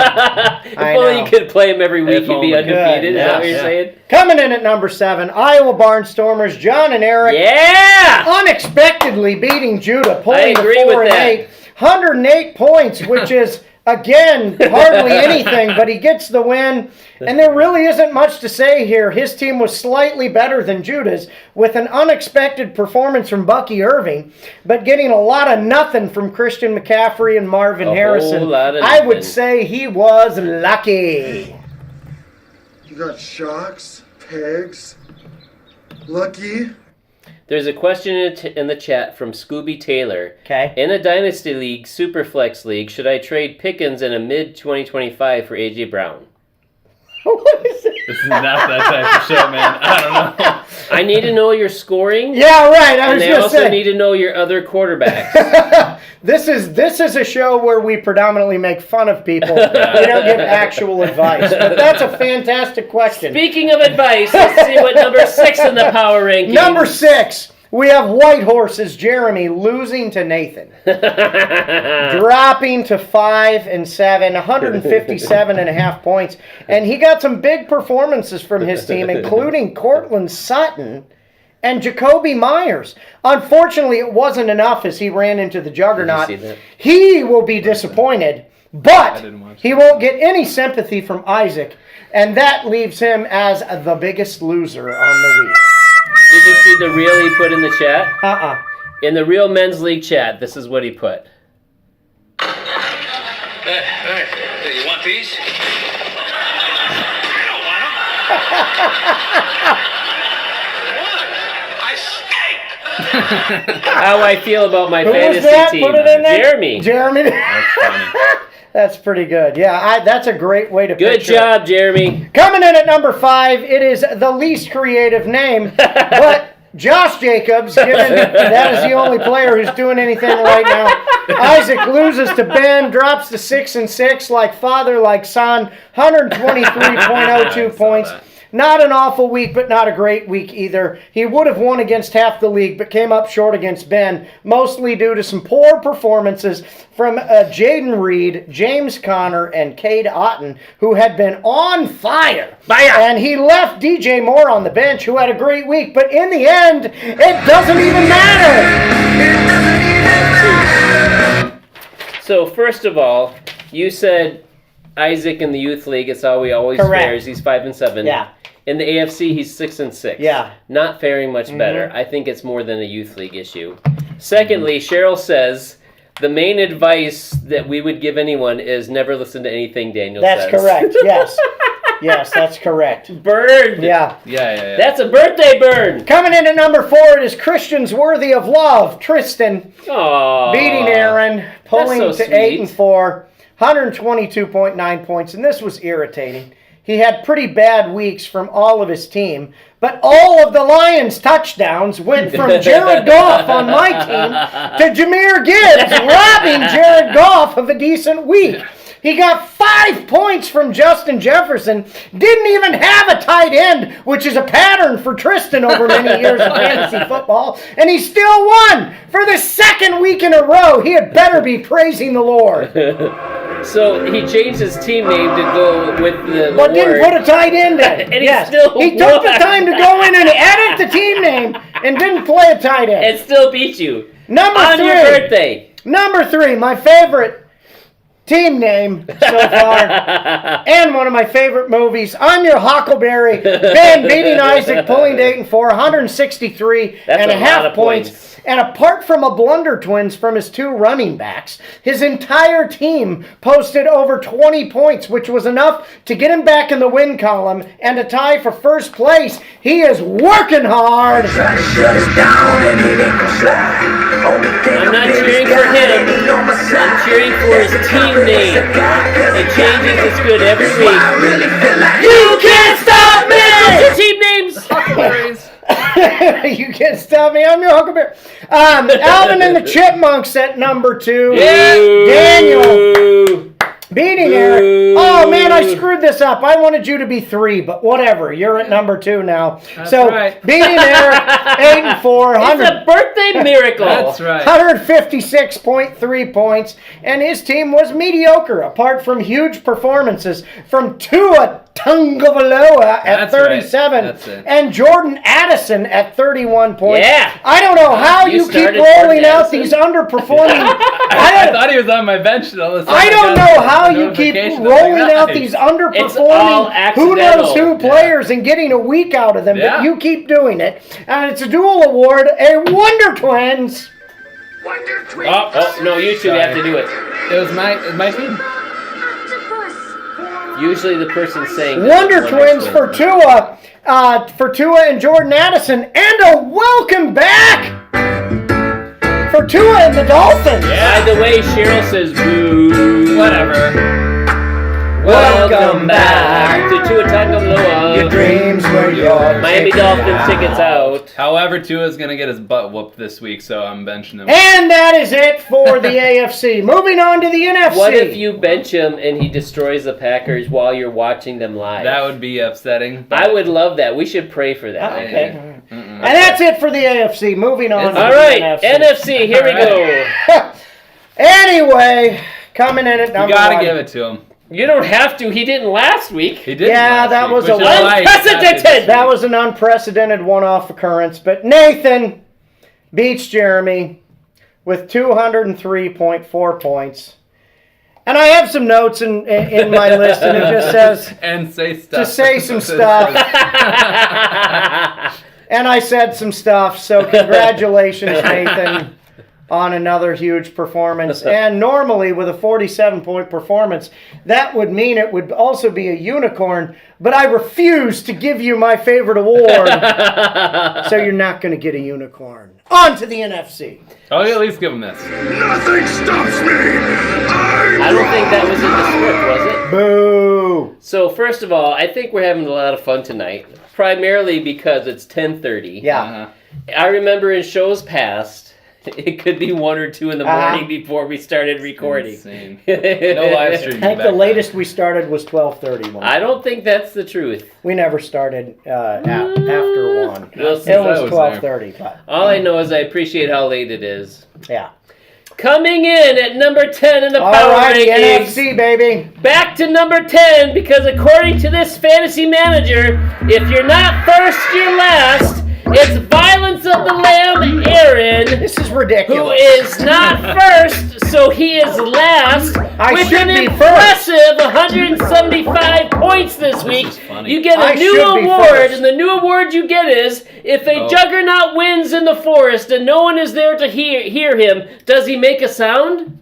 If I only know. you could play him every week, If you'd be only. undefeated. Is that what Good, you're yeah. saying? Coming in at number 7, Iowa Barnstormers, John and Eric. Yeah! Unexpectedly beating Judah, pulling I agree to 4 with and that. 8. 108 points, which is, again, hardly anything, but he gets the win. And there really isn't much to say here. His team was slightly better than Judah's, with an unexpected performance from Bucky Irving, but getting a lot of nothing from Christian McCaffrey and Marvin A Harrison. whole lot of I would nothing. say he was lucky. You got shocks, pegs, lucky. There's a question in the chat from Scooby Taylor. Okay. In a Dynasty League, Superflex League, should I trade Pickens in a mid-2025 for A.J. Brown? What is it? This is not that type of show, man. I don't know. I need to know your scoring. Yeah, right. I And was they going to also say. need to know your other quarterbacks. This is a show where we predominantly make fun of people. We don't give actual advice. But that's a fantastic question. Speaking of advice, let's see what number 6 in the power rankings. Number 6, we have White Horses Jeremy losing to Nathan. Dropping to 5 and 7, 157.5 points. And he got some big performances from his team, including Cortland Sutton and Jacoby Myers. Unfortunately, it wasn't enough as he ran into the juggernaut. Did you see that? He will be disappointed, but he won't get any sympathy from Isaac, and that leaves him as the biggest loser on the week. Did you see the reel he put in the chat? In the Real Men's League chat, this is what he put. Hey, you want these? I don't want them. What? I stink! How I feel about my Who was fantasy that? team. Put it in there. Jeremy. That's funny. That's pretty good. Yeah, that's a great way to Good picture it. job, Jeremy. Coming in at number 5, it is the least creative name, but Josh Jacobs, given that is the only player who's doing anything right now. Isaac loses to Ben, drops to 6 and 6, like father, like son, 123.02 points. Not an awful week, but not a great week either. He would have won against half the league, but came up short against Ben, mostly due to some poor performances from Jaden Reed, James Conner, and Cade Otten, who had been on fire. And he left DJ Moore on the bench, who had a great week, but in the end, it doesn't even matter. So, first of all, you said Isaac in the Youth League, it's how he always fares. He's 5 and 7. Yeah. In the AFC, he's 6 and 6. Yeah. Not faring much better. I think it's more than a Youth League issue. Secondly, Cheryl says the main advice that we would give anyone is never listen to anything Daniel says. That's correct, yes. Yes, that's correct. Bird! Yeah. That's a birthday burn! Coming in at number 4, it is Christians Worthy of Love, Tristan. Aww. Beating Aaron, pulling That's so to 8 sweet. and 4, 122.9 points, and this was irritating. He had pretty bad weeks from all of his team, but all of the Lions' touchdowns went from Jared Goff on my team to Jahmyr Gibbs, robbing Jared Goff of a decent week. He got 5 points from Justin Jefferson, didn't even have a tight end, which is a pattern for Tristan over many years of fantasy football, and he still won for the second week in a row. He had better be praising the Lord. So he changed his team name to go with the But didn't Lord. put a tight end in. And he still He took the won. time to go in and edit the team name and didn't play a tight end. And still beat you. Number On 3. your birthday. Number 3, my favorite team name so far, and one of my favorite movies. I'm your Huckleberry. Ben beating Isaac, pulling to 8 and 4, 163 That's and a a lot half of points. points. And apart from a blunder twins from his 2 running backs, his entire team posted over 20 points, which was enough to get him back in the win column and a tie for first place. He is working hard. I'm not cheering for him. I'm cheering for his team name. It changes. It's good every week. You can't stop me! What's your team names? You can't stop me. I'm your Huckleberry. Alvin and the Chipmunks at number 2. Daniel beating Eric. Oh man, I screwed this up. I wanted you to be 3, but whatever. You're at number 2 now. That's so right. beating Eric 8 and 4. It's a birthday miracle. That's right. 156.3 points, and his team was mediocre, apart from huge performances from Tua Tagovailoa at That's 37 right. That's it. and Jordan Addison at 31 points. Yeah. I don't know how You you keep started rolling Jordan out Addison? these underperforming. I thought he was on my bench and all of a sudden I don't got know a how you keep notification. rolling I'm like, out nice. these It's all underperforming who knows who accidental. players and getting a week out of them, Yeah. but you keep doing it. And it's a dual award, a Wonder Twins. Wonder Twins. Oh, no, you two have to do it. It was my team. Usually the person saying this Wonder is Twins for Tua and Jordan Addison, and a welcome back for Tua and the Dolphins. By the way, Cheryl says boo. Whatever. Welcome back to Tua Tagovailoa. your dreams were yours. Miami Dolphins tickets out. However, Tua's going to get his butt whooped this week, so I'm benching him. And that is it for the AFC. Moving on to the NFC. What if you bench him and he destroys the Packers while you're watching them live? That would be upsetting. I would love that. We should pray for that. Okay. And that's it for the AFC. Moving on to All the right, NFC. here we go. Anyway, coming in at number You got to one. give it to him. You don't have to. He didn't last week. He did. Yeah, that was unprecedented. That was an unprecedented one-off occurrence. But Nathan beats Jeremy with 203.4 points. And I have some notes in my list, and it just says and say stuff. to say some stuff. And I said some stuff. So congratulations, Nathan, on another huge performance. And normally with a 47-point performance, that would mean it would also be a unicorn, but I refuse to give you my favorite award, so you're not going to get a unicorn. On to the NFC. I'll at least give him this. Nothing stops me. I don't think that was in the script, was it? Boo. So first of all, I think we're having a lot of fun tonight, primarily because it's 10:30. Yeah. I remember in shows past, it could be 1 or 2 in the morning before we started recording. Insane. No live streaming. I think the latest we started was 12:30. I don't think that's the truth. We never started after 1. We'll see. It was 12:30. But All I know is I appreciate how late it is. yeah. Coming in at number 10 in the All power right, the rankings. NFC, baby. Back to number 10 because according to this fantasy manager, if you're not first, you're last. It's Violence of the Lamb Aaron, This is who ridiculous. is not first, so he is last I with should an be impressive 175 points this week. funny. You get I a new should be award, first. and the new award you get is if a Oh. juggernaut wins in the forest and no one is there to hear him, does he make a sound?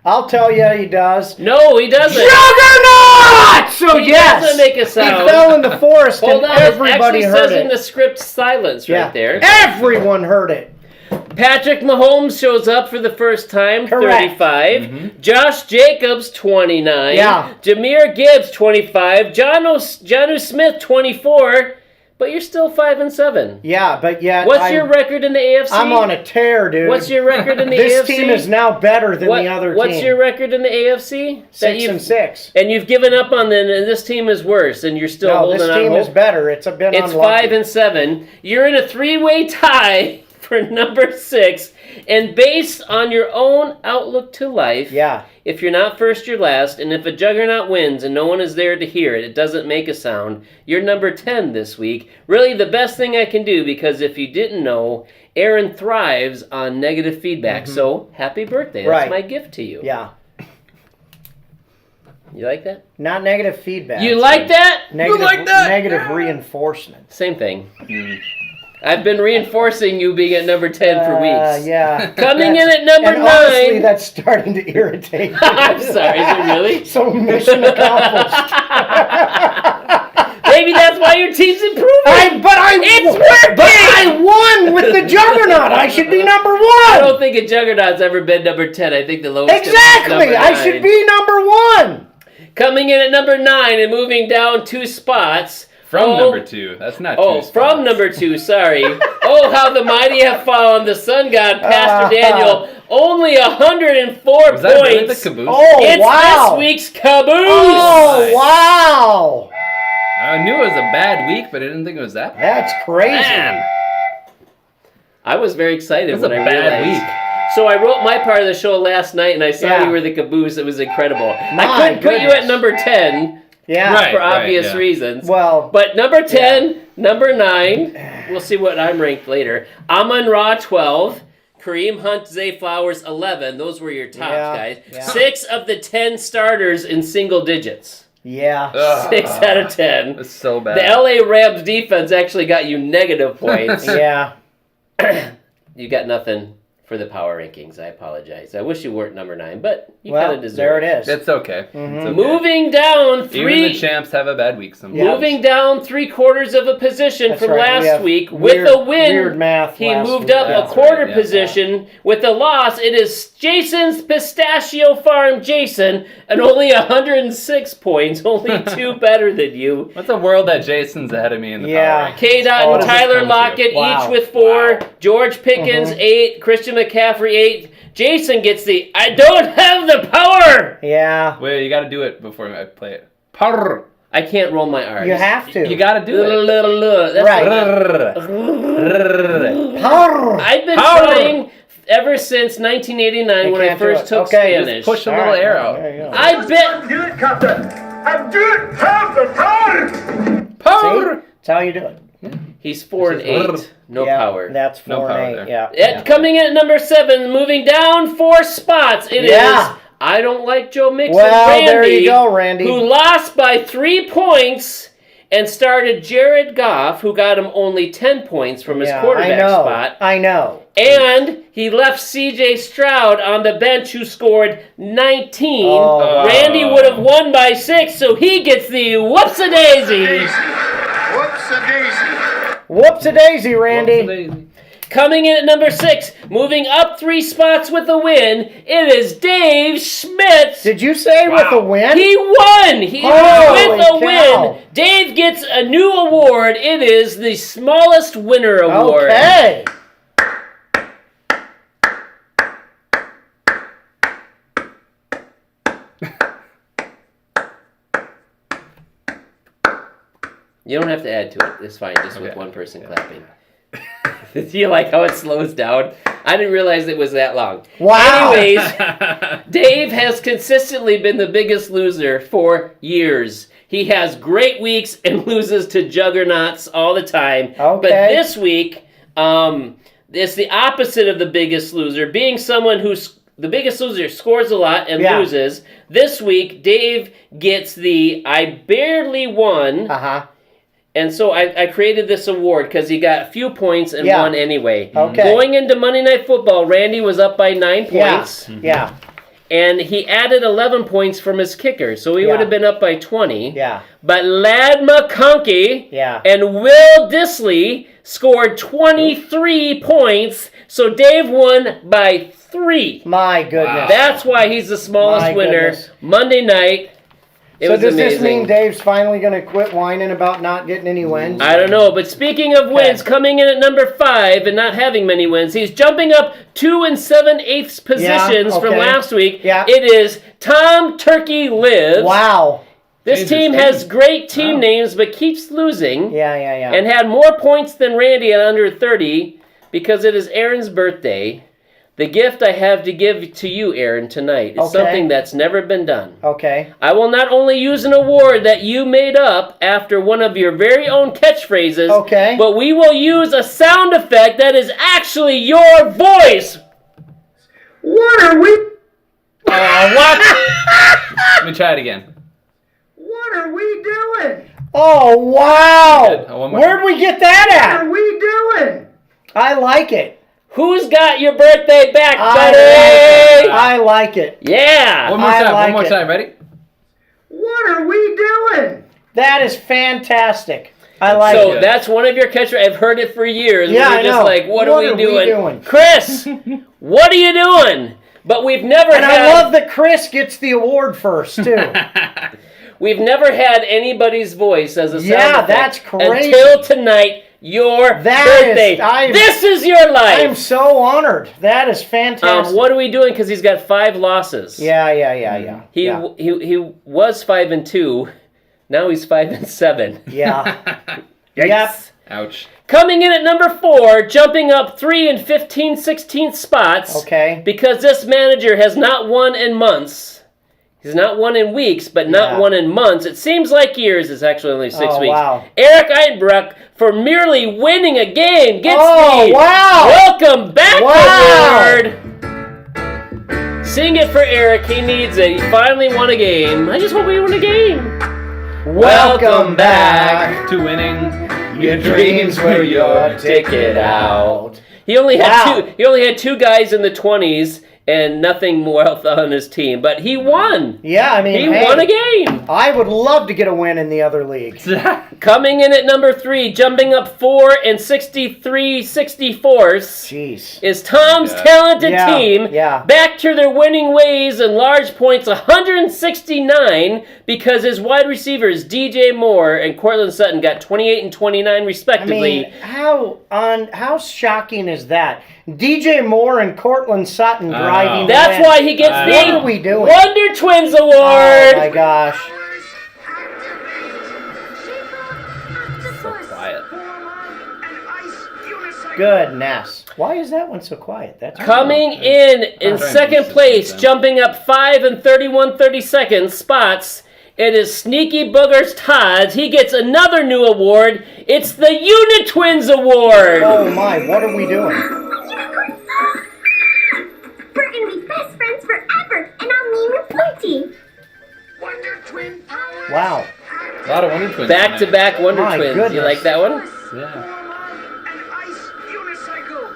I'll tell you, he does. No, he doesn't. Juggernaut! So He yes, doesn't make a sound. he fell in the forest, Hold and on, everybody it actually heard says in it. the script silence Yeah, right there. everyone heard it. Patrick Mahomes shows up for the first time, Correct. 35. Josh Jacobs, 29. Yeah. Jameer Gibbs, 25. Jonnu Smith, 24. But you're still 5-7. Yeah, but yet What's your record in the AFC? I'm on a tear, dude. What's your record in the This AFC? team is now better than the other team. What's your record in the AFC? 6-6. And you've given up on them, and this team is worse, and you're still No, holding this on team hope. is better. It's been It's unlucky. 5-7. You're in a 3-way tie for number 6, and based on your own outlook to life, Yeah. if you're not first, you're last, and if a juggernaut wins and no one is there to hear it, it doesn't make a sound, you're number 10 this week. Really the best thing I can do, because if you didn't know, Aaron thrives on negative feedback, so happy birthday. That's Right. my gift to you. Yeah. You like that? Not negative feedback. You like that? Negative, like that? Negative reinforcement. Same thing. I've been reinforcing you being at number 10 for weeks. Yeah. Coming in at number and 9. honestly, that's starting to irritate me. I'm sorry, is it really? So mission accomplished. Maybe that's why your team's improving. It's working! But I won with the juggernaut. I should be number 1. I don't think a juggernaut's ever been number 10. I think the lowest is Exactly. number I 9. should be number 1. Coming in at number 9 and moving down 2 spots. From number 2. That's not 2 spots. From number 2, sorry. Oh, how the mighty have fallen. The sun god, Pastor Daniel, only 104 Was that really the points. caboose? Oh, It's wow. this week's caboose. Oh, Nice. wow. I knew it was a bad week, but I didn't think it was that bad. That's crazy. Man. I was very excited It was when a I bad realized. week. So I wrote my part of the show last night, and I saw Yeah. you were the caboose. It was incredible. I My couldn't put you goodness. at number 10 Yeah. Right. for obvious yeah. reasons. Well, But number 10, number 9, we'll see what I'm ranked later. Amon Ra, 12. Kareem Hunt, Zay Flowers, 11. Those were your tops, Yeah, guys. yeah. 6 of the 10 starters in single digits. yeah. Ugh. 6 out of 10. It's so bad. The LA Rams defense actually got you negative points. Yeah. You got nothing for the power rankings. I apologize. I wish you weren't number 9, but you Well, kind of deserve there it is. It's okay. Mhm. It's okay. Moving down Even the champs have a bad week sometimes. Moving down 3/4 of a position That's from right. We last have week weird- with a win. weird math He last moved week. up a That's quarter right, yeah. position with a loss. It is Jason's Pistachio Farm Jason, and only 106 points, only 2 better than you. What's a world that Jason's ahead of me in the Yeah. power rankings? K-Dot Oh, and this Tyler comes to? Lockett Wow. each with 4. Wow. George Pickens Mhm. 8. Christian McCaffrey 8. Jason gets the I don't have the power. Yeah. Wait, you got to do it before I play it. Power. I can't roll my R's. You have to. You got to do it. That's Right. Power. I've been Power. trying ever since 1989 You when I can't do first it. took Okay, just Spanish. Push a All little right, air well, out. there you go. I bet. Do it, Captain. I didn't have the time. Power. See? That's how you do it. He's 4 and 8. No Yeah, power. That's 4 No power and 8. there. Yeah. Coming in at number 7, moving down 4 spots. It is. Yeah. I don't like Joe Mixon. Well, Randy, there you go, Randy. Who lost by 3 points and started Jared Goff, who got him only 10 points from his quarterback spot. I know. And he left C.J. Stroud on the bench, who scored 19. Oh. Randy would have won by 6, so he gets the whoops-a-daisy. Whoops-a-daisy. Whoops-a-daisy, Randy. Whoops-a-daisy. Coming in at number 6, moving up 3 spots with a win, it is Dave Schmitz. Did you say with a win? He won! He Holy with a cow. win. Dave gets a new award. It is the smallest winner award. Okay. You don't have to add to it. It's fine, just with Okay. one person clapping. Do you like how it slows down? I didn't realize it was that long. Wow. Anyways, Dave has consistently been the biggest loser for years. He has great weeks and loses to juggernauts all the time. Okay. But this week, it's the opposite of the biggest loser. Being someone who's the biggest loser scores a lot and Yeah. loses. This week, Dave gets the I barely won. Uh-huh. And so I created this award because he got a few points and Yeah. won anyway. Okay. Going into Monday Night Football, Randy was up by 9 points. Yeah. And he added 11 points from his kicker. So he Yeah. would have been up by 20. Yeah. But Lad McConkey Yeah. and Will Disley scored 23 points. So Dave won by 3. My goodness. That's why he's the smallest My winner. goodness. Monday night. It So was does amazing. this mean Dave's finally going to quit whining about not getting any wins? I don't know, but speaking of wins, coming in at number 5 and not having many wins, he's jumping up 2 7/8 positions from okay. last week. Yeah. It is Tom Turkey Lives. Wow. This Jesus, team has great team names, but keeps losing. Yeah. And had more points than Randy at under 30 because it is Aaron's birthday. The gift I have to give to you, Aaron, tonight is Okay. something that's never been done. Okay. I will not only use an award that you made up after one of your very own catchphrases, Okay. but we will use a sound effect that is actually your voice. What are we? What? Let me try it again. What are we doing? Oh, wow. Good. Oh, one more Where'd we get that What at? are we doing? I like it. Who's got your birthday back, buddy? I like it. Yeah. One more I time. like One more it. time. Ready? What are we doing? That is fantastic. I like So it. that's one of your catchphrases. I've heard it for years. Yeah, We're I just know. like, what are we doing? doing? Chris, what are you doing? But we've never And had... I love that Chris gets the award first, too. We've never had anybody's voice as a sound Yeah, effect that's crazy. until tonight, your birthday. This is your life. I am so honored. That is fantastic. What are we doing? Because he's got 5 losses. Yeah. He was 5-2. Now he's 5-7. Yeah. Yikes. Yep. Ouch. Coming in at number 4, jumping up 3 15/16 spots. Okay. Because this manager has not won in months. He's not won in weeks, but not Yeah. won in months. It seems like years. It's actually only 6 Oh, weeks. wow. Eric Eidbruck, for merely winning a game, gets Oh, the wow. Welcome Back Wow. award. Sing it for Eric. He needs it. He finally won a game. I just hope he won a game. Welcome back. To winning. Your dreams were your ticket out. He only had Wow. two. He only had 2 guys in the 20s and nothing more else on his team. But he won. Yeah, I mean, He hey, won a game. I would love to get a win in the other league. Coming in at number 3, jumping up 4 and 63/64ths. Jeez. Is Tom's Yeah. talented Yeah, team yeah. back to their winning ways in large points, 169, because his wide receivers DJ Moore and Cortland Sutton got 28 and 29 I respectively. mean, how shocking is that? DJ Moore and Cortland Sutton driving. the That's win. why he gets What the are we doing? Wonder Twins Oh Award. my gosh. So quiet. Goodness. Why is that one so quiet? That's Coming I'm in trying to second be place, consistent. jumping up 5 and 31/32 spots, it is Sneaky Boogers Todd's. He gets another new award. It's the Unitwins Award. Oh my, what are we doing? We're gonna be best friends forever, and I'll name you Pointy. Wonder Twin Power. Wow. A lot of Wonder Twins. Back to back Wonder My Twins. goodness. You like that one? Yeah. An ice unicycle.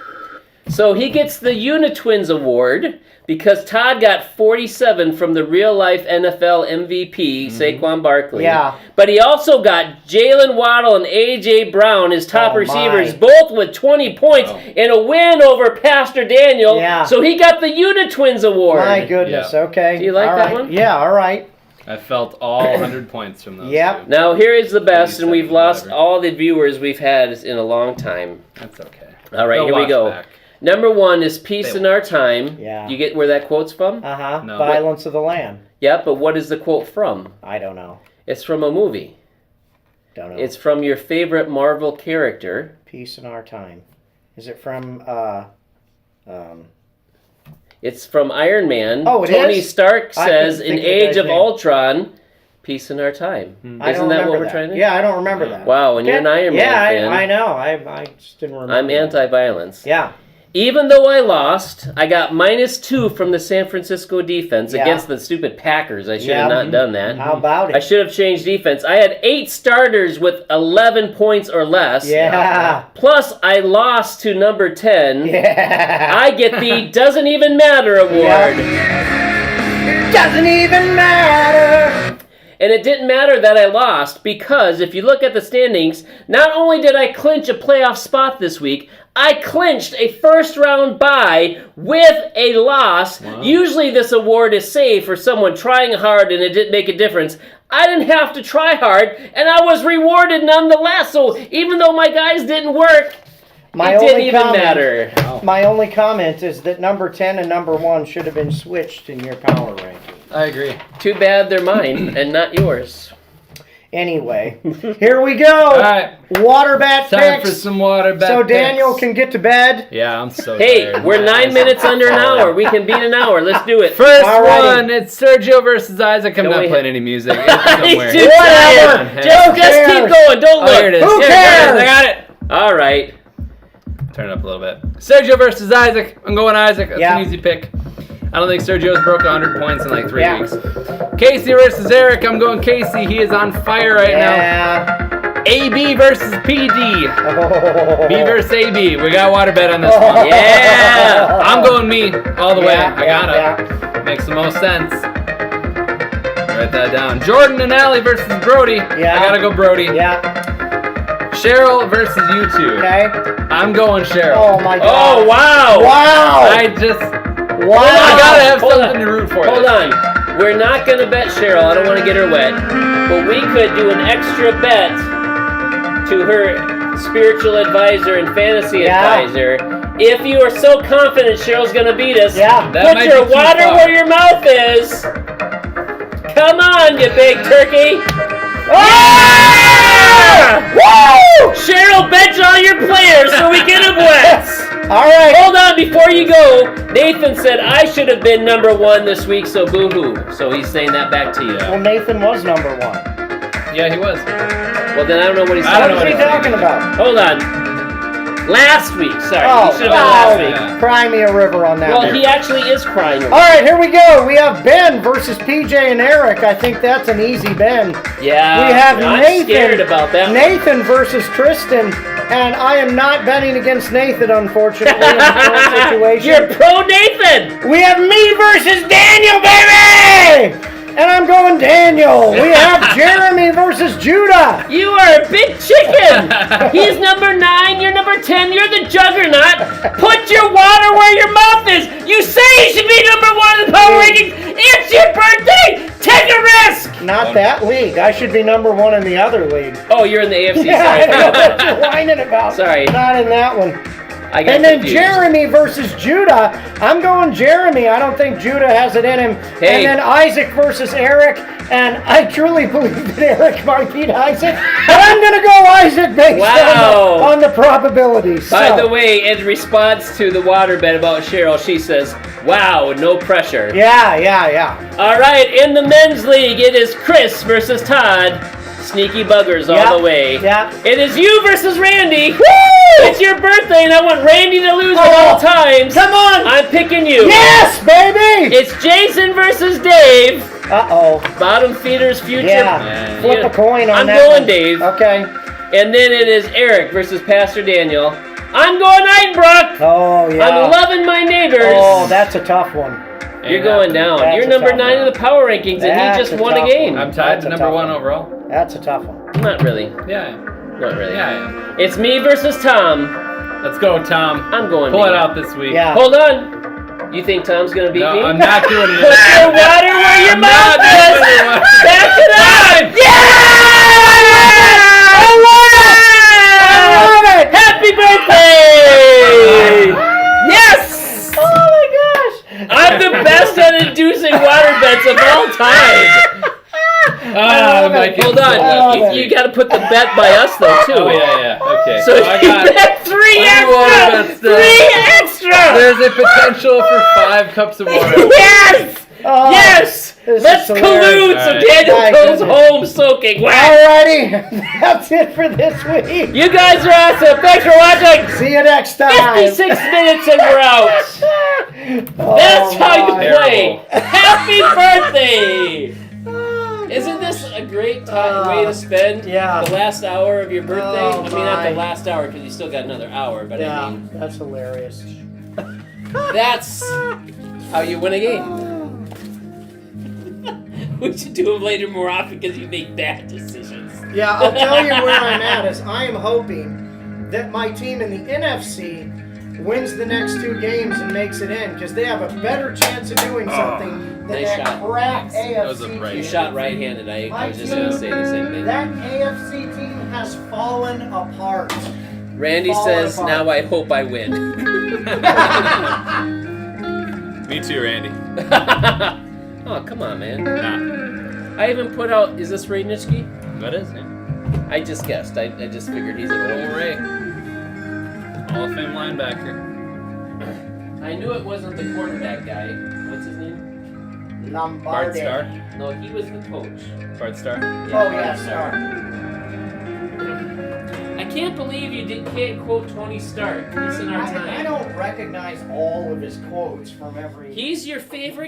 So he gets the Unitwins Award because Todd got 47 from the real life NFL MVP, Saquon Barkley. Yeah. But he also got Jalen Waddle and A.J. Brown, his top Oh, receivers, my. both with 20 points Wow. in a win over Pastor Daniel. Yeah. So he got the Unitwins Award. My goodness, Yeah. okay. Do you like All that right. one? Yeah, all right. I felt all 100 points from those. Yep. two. Now here is the best, and we've 87, lost whatever. all the viewers we've had in a long time. That's okay. All right, They'll here we watch go. back. Number 1 is Peace They in Our Time. Yeah. You get where that quote's from? Uh-huh. No. Violence of the Lamb. Yeah, but what is the quote from? I don't know. It's from a movie. Don't know. It's from your favorite Marvel character. Peace in Our Time. Is it from It's from Iron Man. Oh, it Tony is? Stark I says couldn't in think of the Age guy's of name. Ultron, peace in our time. I Isn't don't that remember what we're that. trying to do? Yeah, I don't remember that. Wow, and you're an Iron Man fan. I know. I just didn't remember. I'm that. anti-violence. Yeah. Even though I lost, I got -2 from the San Francisco defense Yeah. against the stupid Packers. I should Yeah. have not done that. How about I it? should have changed defense. I had 8 starters with 11 points or less. Yeah. Plus, I lost to number 10. Yeah. I get the Doesn't Even Matter award. Doesn't even matter. And it didn't matter that I lost because if you look at the standings, not only did I clinch a playoff spot this week, I clinched a first round bye with a loss. Wow. Usually this award is saved for someone trying hard and it didn't make a difference. I didn't have to try hard and I was rewarded nonetheless. So even though my guys didn't work, My it didn't only even comment- matter. My only comment is that number 10 and number 1 should have been switched in your power ranking. I agree. Too bad they're mine and not yours. Anyway, here we go. All right. Water bat Time for fix. some water back. So Daniel picks. can get to bed. Yeah, I'm so Hey, tired. we're 9 minutes under an hour. We can beat an hour. Let's do it. First Alrighty. one, it's Sergio versus Isaac. I'm Don't not we- playing any music. It's somewhere. He's too Whatever. tired. Just keep cares? going. Don't look. Oh, here it is. Who Here, there it is. cares? I got it. All right. Turn it up a little bit. Sergio versus Isaac. I'm going Isaac. That's Yeah. an easy pick. I don't think Sergio's broke 100 points in like 3 Yeah. weeks. Casey versus Eric. I'm going Casey. He is on fire right now. Yeah. AB versus PD. Oh. B versus AB. We got water bet on this one. Yeah. I'm going me all the way. Yeah, I got it. Makes the most sense. Write that down. Jordan and Allie versus Brody. Yeah. I gotta go Brody. Yeah. Cheryl versus you two. Okay. I'm going Cheryl. Oh my God. Oh, wow. Wow. I just. Wow. I gotta have Hold something on. to root for. Hold this. on. We're not going to bet Cheryl. I don't want to get her wet. But we could do an extra bet to her spiritual advisor and fantasy Yeah. advisor. If you are so confident Cheryl's going to beat us, Yeah. That put might your be too water far. where your mouth is. Come on, you big turkey. Yeah! Woo! Cheryl, bet all your players so we get them wet. All right. Hold on, before you go, Nathan said I should have been number 1 this week, so boo-hoo. So he's saying that back to you. Well, Nathan was number 1. Yeah, he was. Well, then I don't know what he's I don't talking know What are what you he's talking about? Hold on. Last week, sorry. Oh, he should have been last week. Yeah. Cry me a river on that Well, one. he actually is crying. All right, here we go. We have Ben versus PJ and Eric. I think that's an easy Ben. Yeah. We have I'm Nathan. scared about that. Nathan versus Tristan. And I am not betting against Nathan, unfortunately, in the current situation. You're pro Nathan. We have me versus Daniel, baby! And I'm going Daniel. We have Jeremy versus Judah. You are a big chicken. He's number 9. You're number 10. You're the juggernaut. Put your water where your mouth is. You say you should be number 1 in the power rankings. It's your birthday. Take a risk. Not that league. I should be number 1 in the other league. Oh, you're in the AFC. Yeah, I know Sorry. what you're whining about. Sorry. Not in that one. I got And then confused. Jeremy versus Judah. I'm going Jeremy. I don't think Judah has it in him. Hey. And then Isaac versus Eric. And I truly believe that Eric might beat Isaac. But I'm going to go Isaac based Wow. on the probabilities. By the way, in response to the waterbed about Cheryl, she says, "Wow, no pressure." Yeah. All right, in the men's league, it is Chris versus Todd. Sneaky buggers all the way. Yeah. It is you versus Randy. Woo! It's your birthday, and I want Randy to lose at all times. Come on. I'm picking you. Yes, baby. It's Jason versus Dave. Uh-oh. Bottom feeder's future. Yeah. Flip a coin on I'm that going one. Dave. Okay. And then it is Eric versus Pastor Daniel. I'm going Eitenbrock. Oh, yeah. I'm loving my neighbors. Oh, that's a tough one. You're going down. That's You're a number tough 9 in one. the power rankings, and That's he just a won a tough game. one. I'm tied That's to a number tough 1 one. overall. That's a tough one. Not really. Yeah. Not really. Yeah. It's me versus Tom. Let's go, Tom. I'm going Pull me. it out this week. Yeah. Hold on. You think Tom's gonna beat No, me? I'm not doing Put it. your water where your I'm mouth not is. doing it. Back it up. Yeah! I love it. Happy birthday! Yes! Oh my gosh! I'm the best at inducing water bets of all time. Hold on. You got to put the bet by us though too. Oh, yeah. Okay. So I you got bet 3 water extra. bets still. 3 extra. There's a potential for 5 cups of water. Yes. Oh, Yes. this Let's is collude hilarious. so Alright. Daniel My goes goodness. home soaking wet. Alrighty, that's it for this week. You guys are awesome. Thanks for watching. See you next time. 56 minutes and we're out. That's how you play. Happy birthday! Isn't this a great way to spend the last hour of your birthday? Oh, I mean, not the my. last hour because you still got another hour, but I Yeah, mean, that's hilarious. that's how you win a game. We should do them later more often because you make bad decisions. Yeah, I'll tell you where I'm at is I am hoping that my team in the NFC wins the next 2 games and makes it in because they have a better chance of doing something than Nice that shot. crap That was a AFC right. You team. shot right-handed. I was just going to say the same thing. That AFC team has fallen apart. Randy Falling says, apart. now I hope I win. Me too, Randy. Oh, come on, man. Nah. I even put out, is this Ray Nitschke? That is, yeah. I just guessed. I just figured he's a Old goal. Ray. Hall of Fame linebacker. I knew it wasn't the quarterback guy. What's his name? Bart Lombardi. Starr. No, he was the coach. Bart Starr. Oh, Bart yeah, Starr. Starr. I can't believe you can't quote Tony Stark. He's in our I time. don't recognize all of his quotes from every... He's your favorite